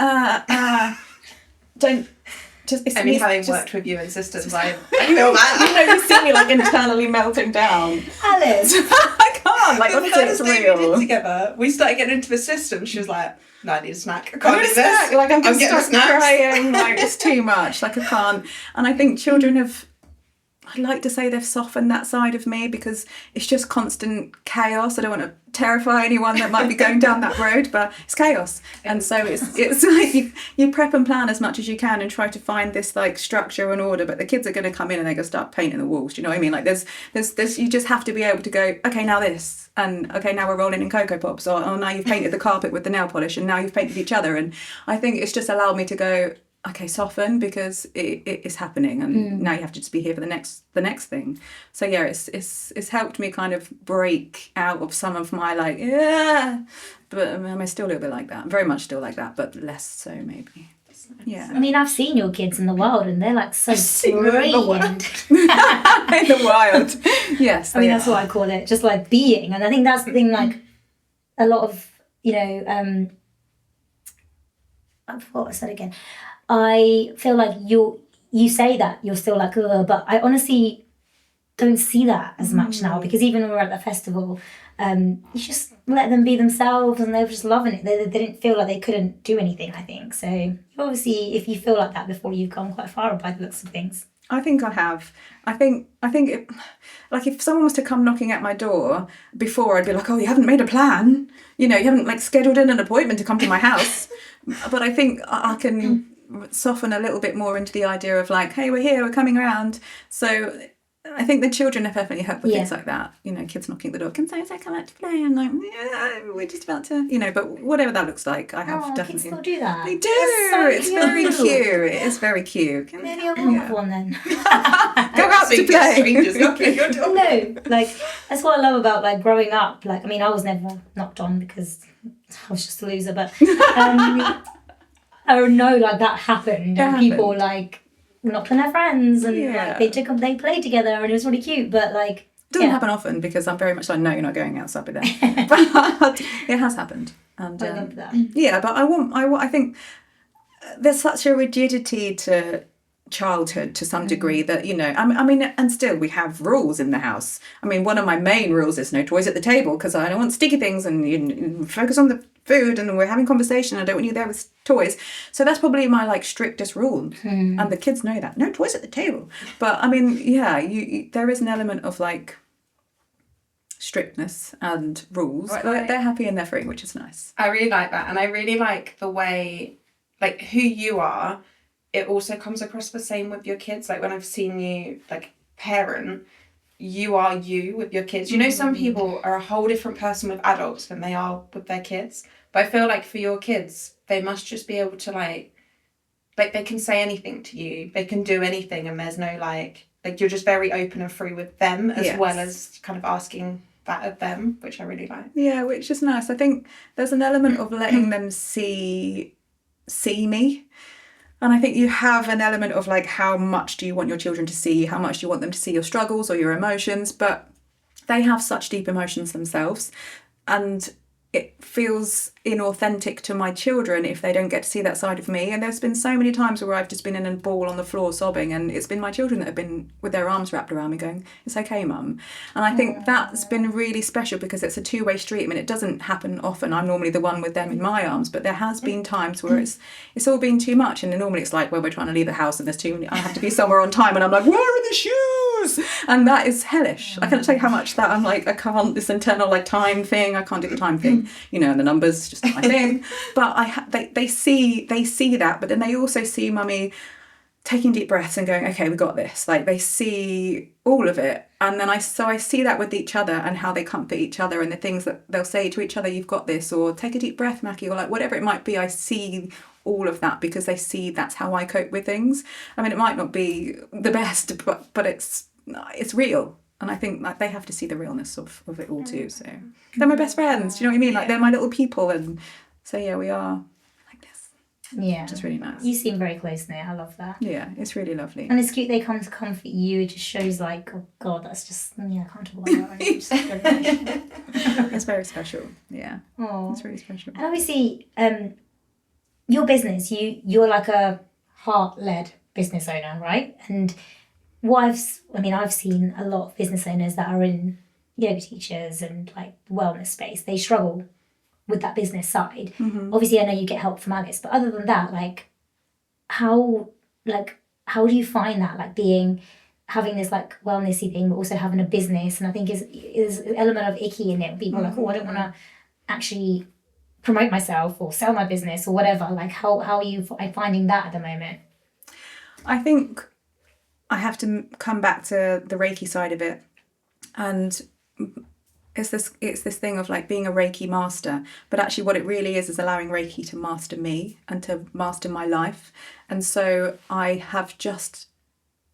don't. Having worked with you in systems, I feel that. You see me like internally melting down. Alice, I can't. Like, honestly, it's real. We did real. together, we started getting into the system. She was like, "No, I need a snack. I I can't need do a snack. this. Like I'm just getting stuck snacks." crying. Like it's too much. Like I can't. And I think children have. I like to say they've softened that side of me because it's just constant chaos. I don't want to terrify anyone that might be going down that road, but it's chaos. And so it's like you prep and plan as much as you can and try to find this like structure and order, but the kids are going to come in and they're going to start painting the walls. Do you know what I mean? Like there's you just have to be able to go, okay, now this, and okay, now we're rolling in Cocoa Pops, or now you've painted the carpet with the nail polish and now you've painted each other. And I think it's just allowed me to go, okay, soften, because it is happening, and now you have to just be here for the next thing. So yeah, it's helped me kind of break out of some of my like, but I'm still a little bit like that, very much still like that, but less so maybe. Yeah. I mean, I've seen your kids in the wild and they're like so brilliant. In the wild. Yes. I mean, that's what I call it, just like being. And I think that's the thing, like a lot of, I forgot what I said again. I feel like you say that you're still like, ugh, but I honestly don't see that as much now, because even when we're at the festival, you just let them be themselves and they were just loving it. They didn't feel like they couldn't do anything, I think. So obviously, if you feel like that before, you've gone quite far by the looks of things. I think I have. I think it, like if someone was to come knocking at my door before, I'd be like, oh, you haven't made a plan. You haven't like scheduled in an appointment to come to my house. But I think I can soften a little bit more into the idea of like, hey, we're here, we're coming around. So I think the children have definitely helped with Yeah. things like that. You know, kids knocking at the door. Can so come out to play? And like, yeah, we're just about to, you know. But whatever that looks like, I have Oh, kids definitely. still do that. They do. That's so It's very cute. cute. It is very cute. Maybe I will have one then. Go out to play. Strangers knocking at your door. No, like that's what I love about like growing up. Like, I mean, I was never knocked on because I was just a loser, but I know like that happened, and people like knocked on their friends, and like they played together, and it was really cute. But like, Doesn't happen often because I'm very much like, no, you're not going outside with them. But it has happened. And I love that. yeah, but I think there's such a rigidity to childhood to some degree that, you know, I mean, and still we have rules in the house. I mean, one of my main rules is no toys at the table because I don't want sticky things, and you focus on the food, and we're having conversation. I don't want you there with toys. So that's probably my like strictest rule, and the kids know that no toys at the table. But I mean, yeah, you there is an element of like strictness and rules. Right. They're happy and they're free, which is nice. I really like that, and I really like the way, like, who you are. It also comes across the same with your kids. Like when I've seen you like parent, you are you with your kids. You know, some people are a whole different person with adults than they are with their kids. But I feel like for your kids, they must just be able to like they can say anything to you. They can do anything, and there's no like you're just very open and free with them as well as kind of asking that of them, which I really like. Yeah, which is nice. I think there's an element of letting them see me. And I think you have an element of like, how much do you want your children to see? How much do you want them to see your struggles or your emotions? But they have such deep emotions themselves. And it feels inauthentic to my children if they don't get to see that side of me. And there's been so many times where I've just been in a ball on the floor sobbing, and it's been my children that have been with their arms wrapped around me going, it's okay, Mum. And I think that's been really special because it's a two-way street. I mean, it doesn't happen often. I'm normally the one with them in my arms, but there has been times where it's all been too much. And then normally it's like when we're trying to leave the house and there's too many, I have to be somewhere on time, and I'm like, where are the shoes? And that is hellish. I can't tell you how much that I'm like, I can't, this internal like time thing, I can't do the time thing, you know, and the numbers just not my thing. But they see that, but then they also see Mummy taking deep breaths and going, okay, we got this. Like they see all of it. And then I see that with each other and how they comfort each other and the things that they'll say to each other, you've got this, or take a deep breath, Mackie, or like whatever it might be. I see all of that because they see that's how I cope with things. I mean, it might not be the best, but it's real. And I think like they have to see the realness of it all too. So they're my best friends. Do you know what I mean? Like they're my little people. And so yeah, we are like this. Yeah. Which is really nice. You seem very close now. I love that. Yeah, it's really lovely. And it's cute they come to comfort you. It just shows like, oh God, that's just, I can't talk about that. It's just really nice. It's very special. Yeah. Oh. It's really special. And obviously, your business, you're like a heart-led business owner, right? And I've seen a lot of business owners that are in yoga teachers and like the wellness space. They struggle with that business side. Mm-hmm. Obviously, I know you get help from Alice, but other than that, like, how do you find that, like having this like wellnessy thing, but also having a business? And I think is an element of icky in it. People are like, oh, I don't want to actually promote myself or sell my business or whatever. Like, how are you finding that at the moment? I think I have to come back to the Reiki side of it, and it's this thing of like being a Reiki master, but actually what it really is allowing Reiki to master me and to master my life. And so I have just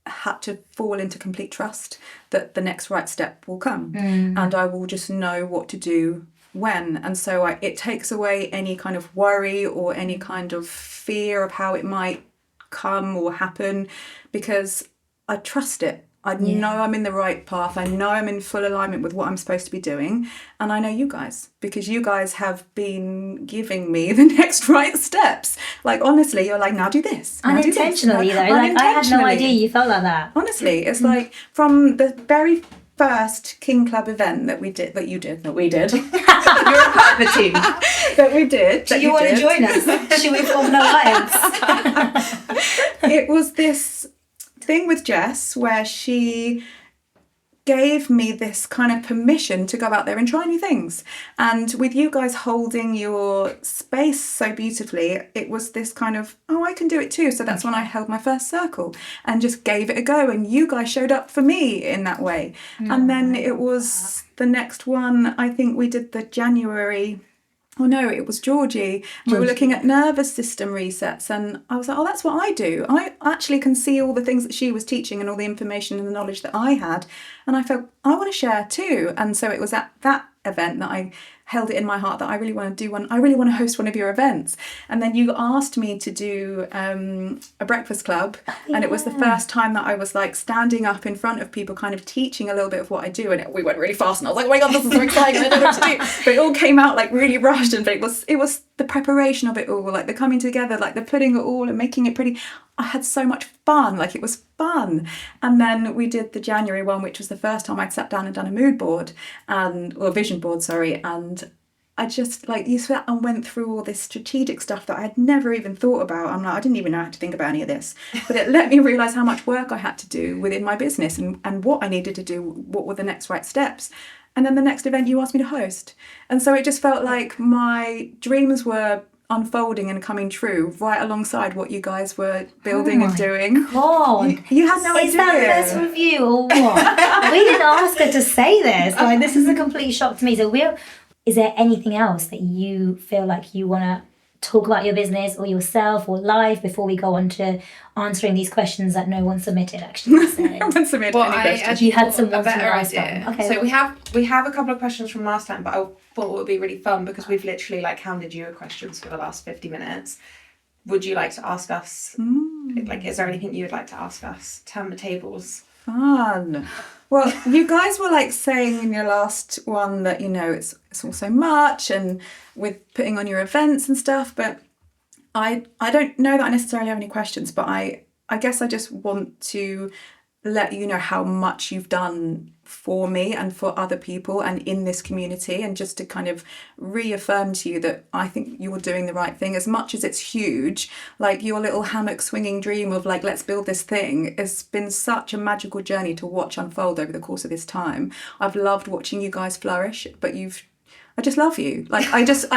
had to fall into complete trust that the next right step will come, and I will just know what to do when. And so it takes away any kind of worry or any kind of fear of how it might come or happen, because I trust it. I know I'm in the right path. I know I'm in full alignment with what I'm supposed to be doing. And I know you guys, because you guys have been giving me the next right steps. Like, honestly, you're like, now do this. Unintentionally, though. Like, I had no idea you felt like that. Honestly, it's like from the very first King Club event that we did. You're a part of the team. That we did. Do you want to join us? Should we form an alliance? It was this thing with Jess where she gave me this kind of permission to go out there and try new things. And with you guys holding your space so beautifully, it was this kind of, oh, I can do it too. So that's when I held my first circle and just gave it a go. And you guys showed up for me in that way. And then it was the next one, I think we did the January. Oh no, it was Georgie. We were looking at nervous system resets, and I was like, oh, that's what I do. I actually can see all the things that she was teaching and all the information and the knowledge that I had. And I felt, I want to share too. And so it was at that event that I held it in my heart that I really want to do one. I really want to host one of your events. And then you asked me to do a breakfast club. And it was the first time that I was like standing up in front of people, kind of teaching a little bit of what I do. And we went really fast and I was like, oh my God, this is so exciting. I don't know what to do. But it all came out like really rushed, and it was the preparation of it all, like the coming together, like the putting it all and making it pretty. I had so much fun, like it was fun. And then we did the January one, which was the first time I'd sat down and done a mood board or a vision board, and I just like, you sat and went through all this strategic stuff that I had never even thought about. I'm like, I didn't even know how to think about any of this, but it let me realise how much work I had to do within my business and what I needed to do, what were the next right steps. And then the next event you asked me to host. And so it just felt like my dreams were unfolding and coming true right alongside what you guys were building and doing. God. You had no idea. Is that the best review or what? We didn't ask her to say this. Like, this is a complete shock to me. So is there anything else that you feel like you want to talk about your business or yourself or life before we go on to answering these questions that no one submitted actually? So. No one submitted any questions. Actually You had some a better last idea. time. Okay. So we have a couple of questions from last time, but I thought it would be really fun because we've literally like hounded you with questions for the last 50 minutes. Would you like to ask us? Like, is there anything you would like to ask us? Turn the tables. Fun. Well, you guys were like saying in your last one that, you know, it's all so much and with putting on your events and stuff, but I don't know that I necessarily have any questions, but I guess I just want to let you know how much you've done for me and for other people and in this community, and just to kind of reaffirm to you that I think you're doing the right thing. As much as it's huge, like your little hammock swinging dream of like, let's build this thing, it's been such a magical journey to watch unfold over the course of this time. I've loved watching you guys flourish, but I just love you. Like, I just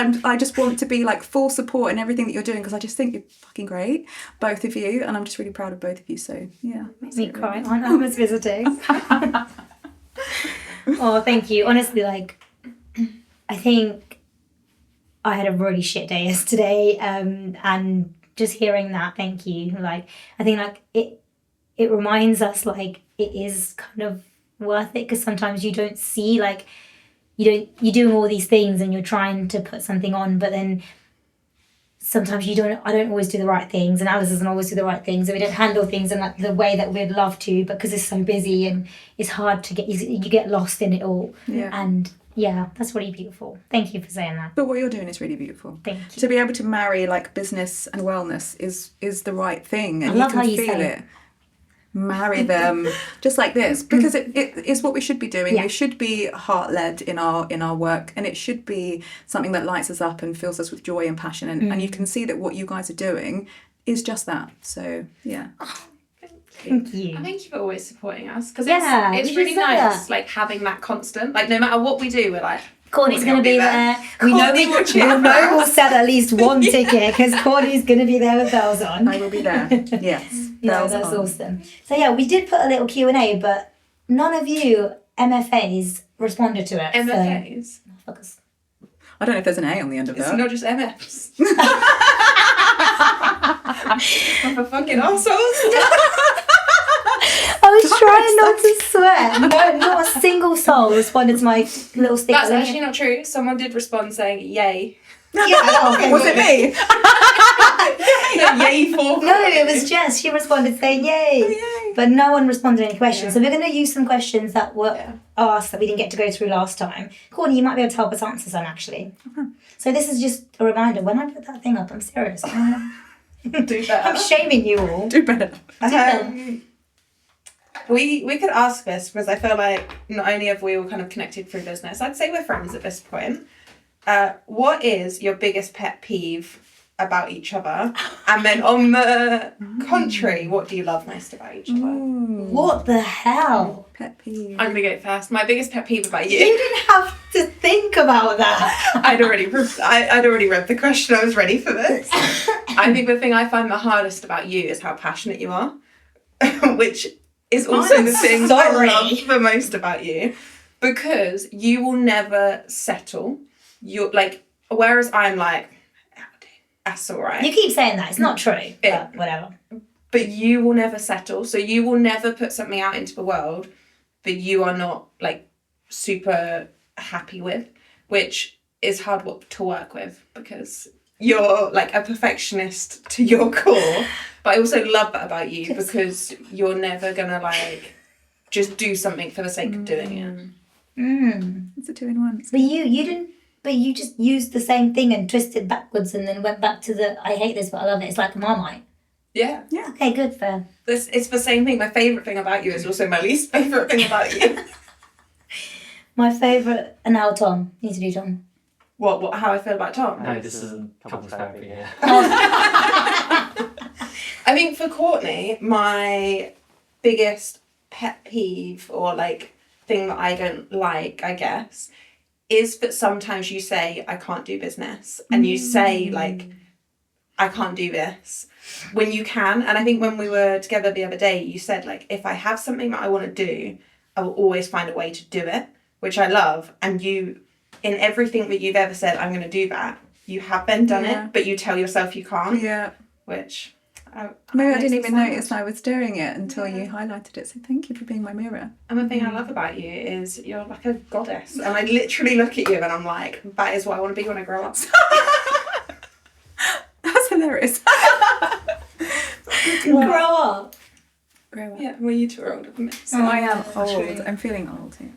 want to be like full support in everything that you're doing, because I just think you're fucking great, both of you, and I'm just really proud of both of you. So yeah, makes me cry. I was visiting. Oh, thank you. Honestly, like, I think I had a really shit day yesterday, and just hearing that, thank you. Like, I think like it reminds us like it is kind of worth it, because sometimes you don't see like. You're doing all these things and you're trying to put something on, but then sometimes I don't always do the right things, and Alice doesn't always do the right things, and we don't handle things in like the way that we'd love to, because it's so busy and it's hard to you get lost in it all. Yeah. And yeah, that's really beautiful. Thank you for saying that. But what you're doing is really beautiful. Thank you. To be able to marry like business and wellness is the right thing, and I love you can how you feel say it. Marry them just like this, because it is what we should be doing. Yeah. We should be heart-led in our work, and it should be something that lights us up and fills us with joy and passion, and you can see that what you guys are doing is just that. So yeah. Thank you. I thank you for always supporting us, because Yeah, it's you really should say nice that. like having that constant, like no matter what we do, we're like, Courtney's going to be there. Courtney will we'll sell at least one ticket, because Courtney's going to be there with bells on. I will be there. Yes. Yeah, bells that's on. awesome. So yeah, we did put a little Q&A, but none of you MFAs responded to it. MFAs. So, fuckers. I don't know if there's an A on the end of It's that. not just MFs. Proper fucking assholes. I was trying not to swear. No, not a single soul responded to my little sticker. That's actually not true. Someone did respond saying yay. Yeah, Was it me? Yay for No, it was Jess. She responded saying yay. Yay. But no one responded to any questions. Yeah. So we're going to use some questions that were asked that we didn't get to go through last time. Courtney, you might be able to help us answer some actually. So this is just a reminder. When I put that thing up, I'm serious. Do I'm better. shaming you all. Do better. We could ask this, because I feel like not only have we all kind of connected through business, I'd say we're friends at this point. What is your biggest pet peeve about each other? And then on the contrary, what do you love most about each other? What the hell? Pet peeve. I'm gonna go first. My biggest pet peeve about You you. didn't have to think about that. I'd already read the question. I was ready for this. I think the thing I find the hardest about you is how passionate you are, which is also the thing sorry. I love the most about you, because you will never settle. You're like, whereas I'm like, that's all right. You keep saying that. It's not true. Yeah. But whatever. But you will never settle. So you will never put something out into the world that you are not like super happy with, which is hard to work with because you're like a perfectionist to your core. But I also love that about you because you're never gonna like just do something for the sake of doing it. It's a 2-in-1. But you didn't. But you just used the same thing and twisted backwards and then went back to the I hate this but I love it. It's like Marmite. Yeah. Okay, good, fair. It's the same thing. My favourite thing about you is also my least favourite thing about you. My favourite, and now Tom. You need to do Tom. What? How I feel about Tom? No, this isn't couples therapy here. I think for Courtney, my biggest pet peeve or like thing that I don't like, I guess, is that sometimes you say I can't do business and you say like I can't do this when you can. And I think when we were together the other day, you said like if I have something that I want to do, I will always find a way to do it, which I love. And you, in everything that you've ever said, I'm going to do that, you have then done it, but you tell yourself you can't. Yeah. Which Maybe I didn't even notice I was doing it until you highlighted it. So thank you for being my mirror. And the thing I love about you is you're like a goddess. And I literally look at you and I'm like, that is what I want to be when I grow up. That's hilarious. Grow up. Grow up. Yeah, well, you two are older than me. So I am old. I'm feeling old. Yeah.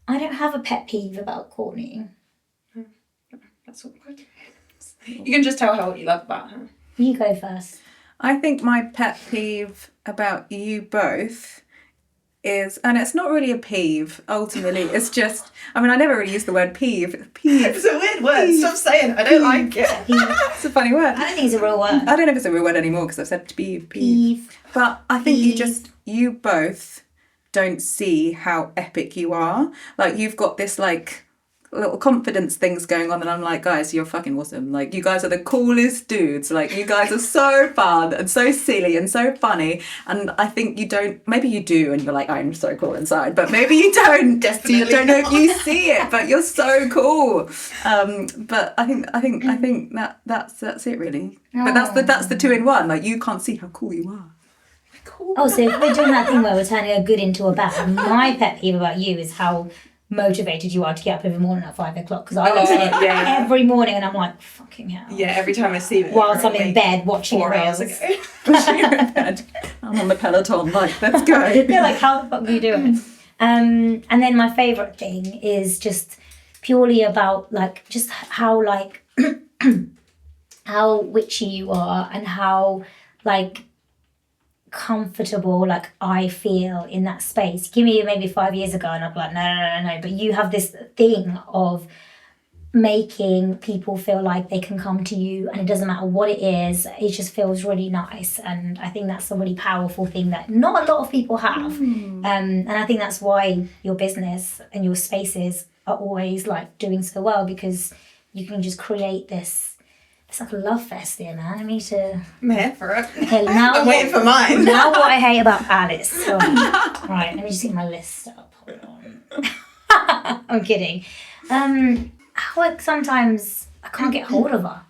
I don't have a pet peeve about Courtney. that's awkward. You can just tell her what you love about her. You go first. I think my pet peeve about you both is, and it's not really a peeve, ultimately, it's just, I mean, I never really use the word peeve. Peeve. It's a weird word. Stop saying it. I don't like it. It's a funny word. I don't think it's a real word. I don't know if it's a real word anymore because I've said peeve. Peeve. But I think Peeve. you both don't see how epic you are. Like, you've got this, like, little confidence things going on, and I'm like, guys, you're fucking awesome. Like, you guys are the coolest dudes. Like, you guys are so fun and so silly and so funny. And I think you don't, maybe you do, and you're like, I'm so cool inside, but maybe you don't. So you don't know if you see it, but you're so cool. But I think that's it really. But that's the 2-in-1. Like, you can't see how cool you are. Oh, so if we're doing that thing where we're turning a good into a bad, my pet peeve about you is how motivated you are to get up every morning at 5 o'clock, because I look at it every morning and I'm like, fucking hell. Yeah, every time I see it. Whilst I'm in bed watching 4 hours reels. ago. You're in bed. I'm on the Peloton, like, let's go. They're like, how the fuck are you doing? And then my favourite thing is just purely about like just how like how witchy you are and how like comfortable like I feel in that space. Give me maybe 5 years ago and I'd be like, no. But you have this thing of making people feel like they can come to you and it doesn't matter what it is, it just feels really nice. And I think that's a really powerful thing that not a lot of people have. And I think that's why your business and your spaces are always like doing so well, because you can just create this. It's like a love fest here, man. I need to. I'm here for it. Okay, now I'm waiting for mine. Now what I hate about Alice. So, right, let me just get my list up. Hold on. I'm kidding. Like sometimes I can't get hold of her.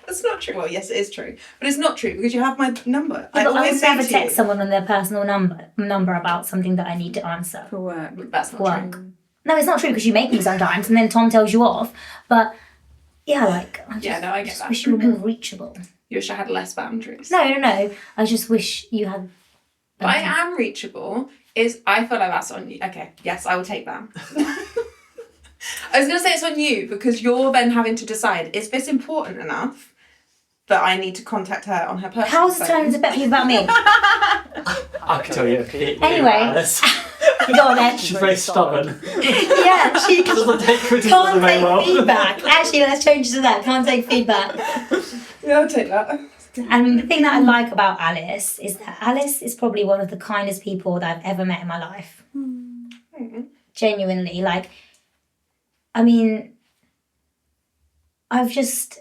That's not true. Well, yes, it is true, but it's not true because you have my number. Yeah, but I would never say to text you- someone on their personal number about something that I need to answer. For work. That's not Work. true. No, it's not true because you make me sometimes, and then Tom tells you off. But yeah, like I I get just that. wish you were more reachable. You wish I had less boundaries. No. I just wish you had. But I am reachable. I feel like that's on you. Okay, yes, I will take that. I was going to say it's on you because you're then having to decide, is this important enough that I need to contact her on her personal How's phone? turning to bet you about me? I can tell you. Anyway. Alice. Go on then. She's very stubborn. Yeah, she Doesn't take criticism can't very take well. feedback. Actually, let's change to that. Can't take feedback. Yeah, I'll take that. And the thing that I like about Alice is that Alice is probably one of the kindest people that I've ever met in my life. Genuinely. Like, I mean, I've just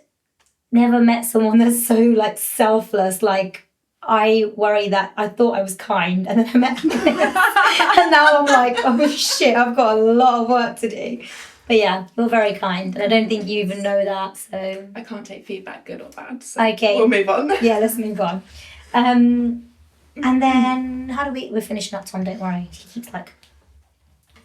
never met someone that's so, like, selfless. Like, I worry that I thought I was kind and then I met Alice. And now I'm like, oh shit, I've got a lot of work to do. But yeah, you're very kind, and I don't think you even know that, so... I can't take feedback, good or bad, so Okay. we'll move on. Yeah, let's move on. And then, how do we're finishing up, Tom, don't worry. He keeps like...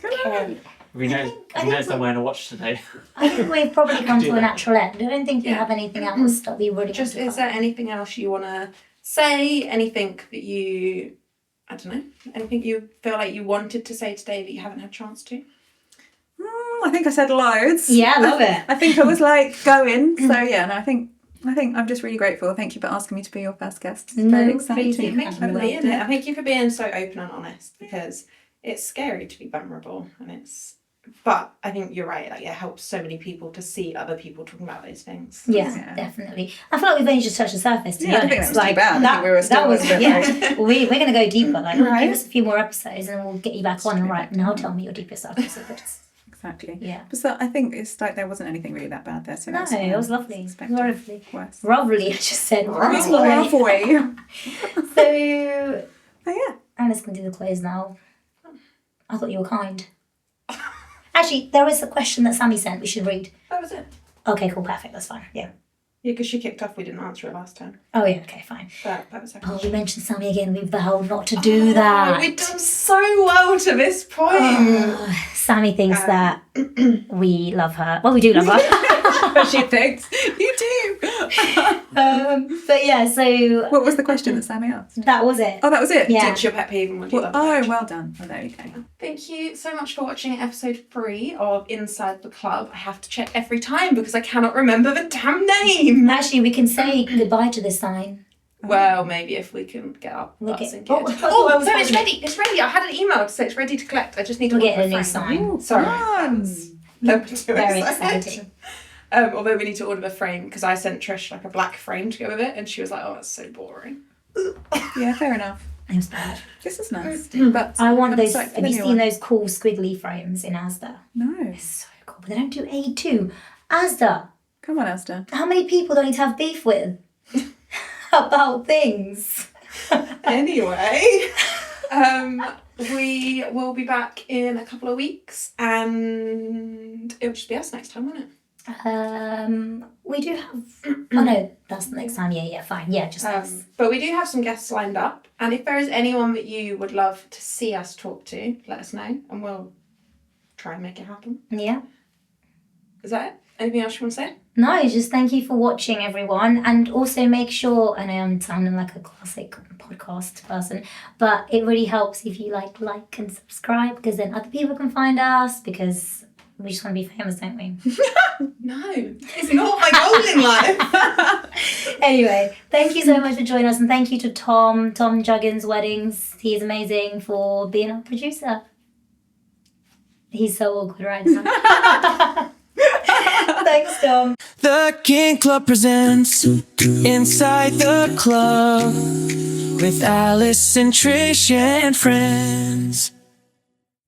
Okay. We know I'm wearing a watch today. I think we've probably come Do to a that. natural end. I don't think we have anything else that we really Just, want to is there anything else you want to say? Anything that you, I don't know, anything you feel like you wanted to say today that you haven't had a chance to? I think I said loads. Yeah, I love it. I think I was like going. So yeah, no, I think I'm just really grateful. Thank you for asking me to be your first guest. It's very No, exciting. please do. Thank you for I loved being it. here. Thank you for being so open and honest, because it's scary to be vulnerable, but I think you're right. Like, it helps so many people to see other people talking about those things. Yeah, Yeah. definitely. I feel like we've only just touched the surface, to be Yeah, I don't think honest. that was too bad. I think we were still that was, a bit yeah. We're going to go deeper. Like, Right. give us a few more episodes and we'll get you back on. And right, now tell me your deepest darkest secrets. Exactly. Yeah. But so I think it's like there wasn't anything really that bad there. So No, that's it was lovely. Lovely. Worse. Lovely, I just said. Halfway. So, But yeah. Alice can do the quiz now. I thought you were kind. Actually, there is a question that Sammy sent we should read. That was it. Okay, cool, perfect, that's fine. Yeah. Yeah, because she kicked off. We didn't answer it last time. Oh, yeah, okay, fine. But that was okay. Oh, we mentioned Sammy again. We vowed not to do that. We've done so well to this point. Oh, Sammy thinks that we love her. Well, we do love her. She thinks you do. But yeah, so What was the question that Sammy asked? that was it. Oh, that was it. Yeah. Ditch your pet peeve and what do you Well, love? well done. Oh, there you go. Thank you so much for watching episode 3 of Inside the Club. I have to check every time because I cannot remember the damn name. Actually, we can say goodbye to this sign. Well, maybe if we can get our We'll butts get- in gear. oh, Oh, I was no, it's hoping- ready. It's ready. I had an email to say it's ready to collect. I just need to We'll look get for a new frame. sign. Ooh, Sorry. fun. Don't be too Very excited. exciting. Although we need to order the frame because I sent Trish like a black frame to go with it, and she was like, "Oh, that's so boring." Yeah, fair enough. It was bad. This is nice. But I want I'm those. psyched for Have the you new seen one. those cool squiggly frames in Asda? No. They're so cool, but they don't do A2. Asda, Come on, Asda. how many people do I need to have beef with about things? Anyway, we will be back in a couple of weeks, and it'll just be us next time, won't it? We do have. Oh no, that's the next time. Yeah, fine. Yeah, just us. But we do have some guests lined up, and if there is anyone that you would love to see us talk to, let us know, and we'll try and make it happen. Yeah. Is that it? Anything else you want to say? No, just thank you for watching, everyone, and also make sure. I know I'm sounding like a classic podcast person, but it really helps if you like and subscribe, because then other people can find us, because we just want to be famous, don't we? No, it's not my goal in life. Anyway, thank you so much for joining us, and thank you to Tom Juggins Weddings. He is amazing for being our producer. He's so awkward right now. Thanks, Tom. The King Club presents Inside the Club with Alice and Trish and friends.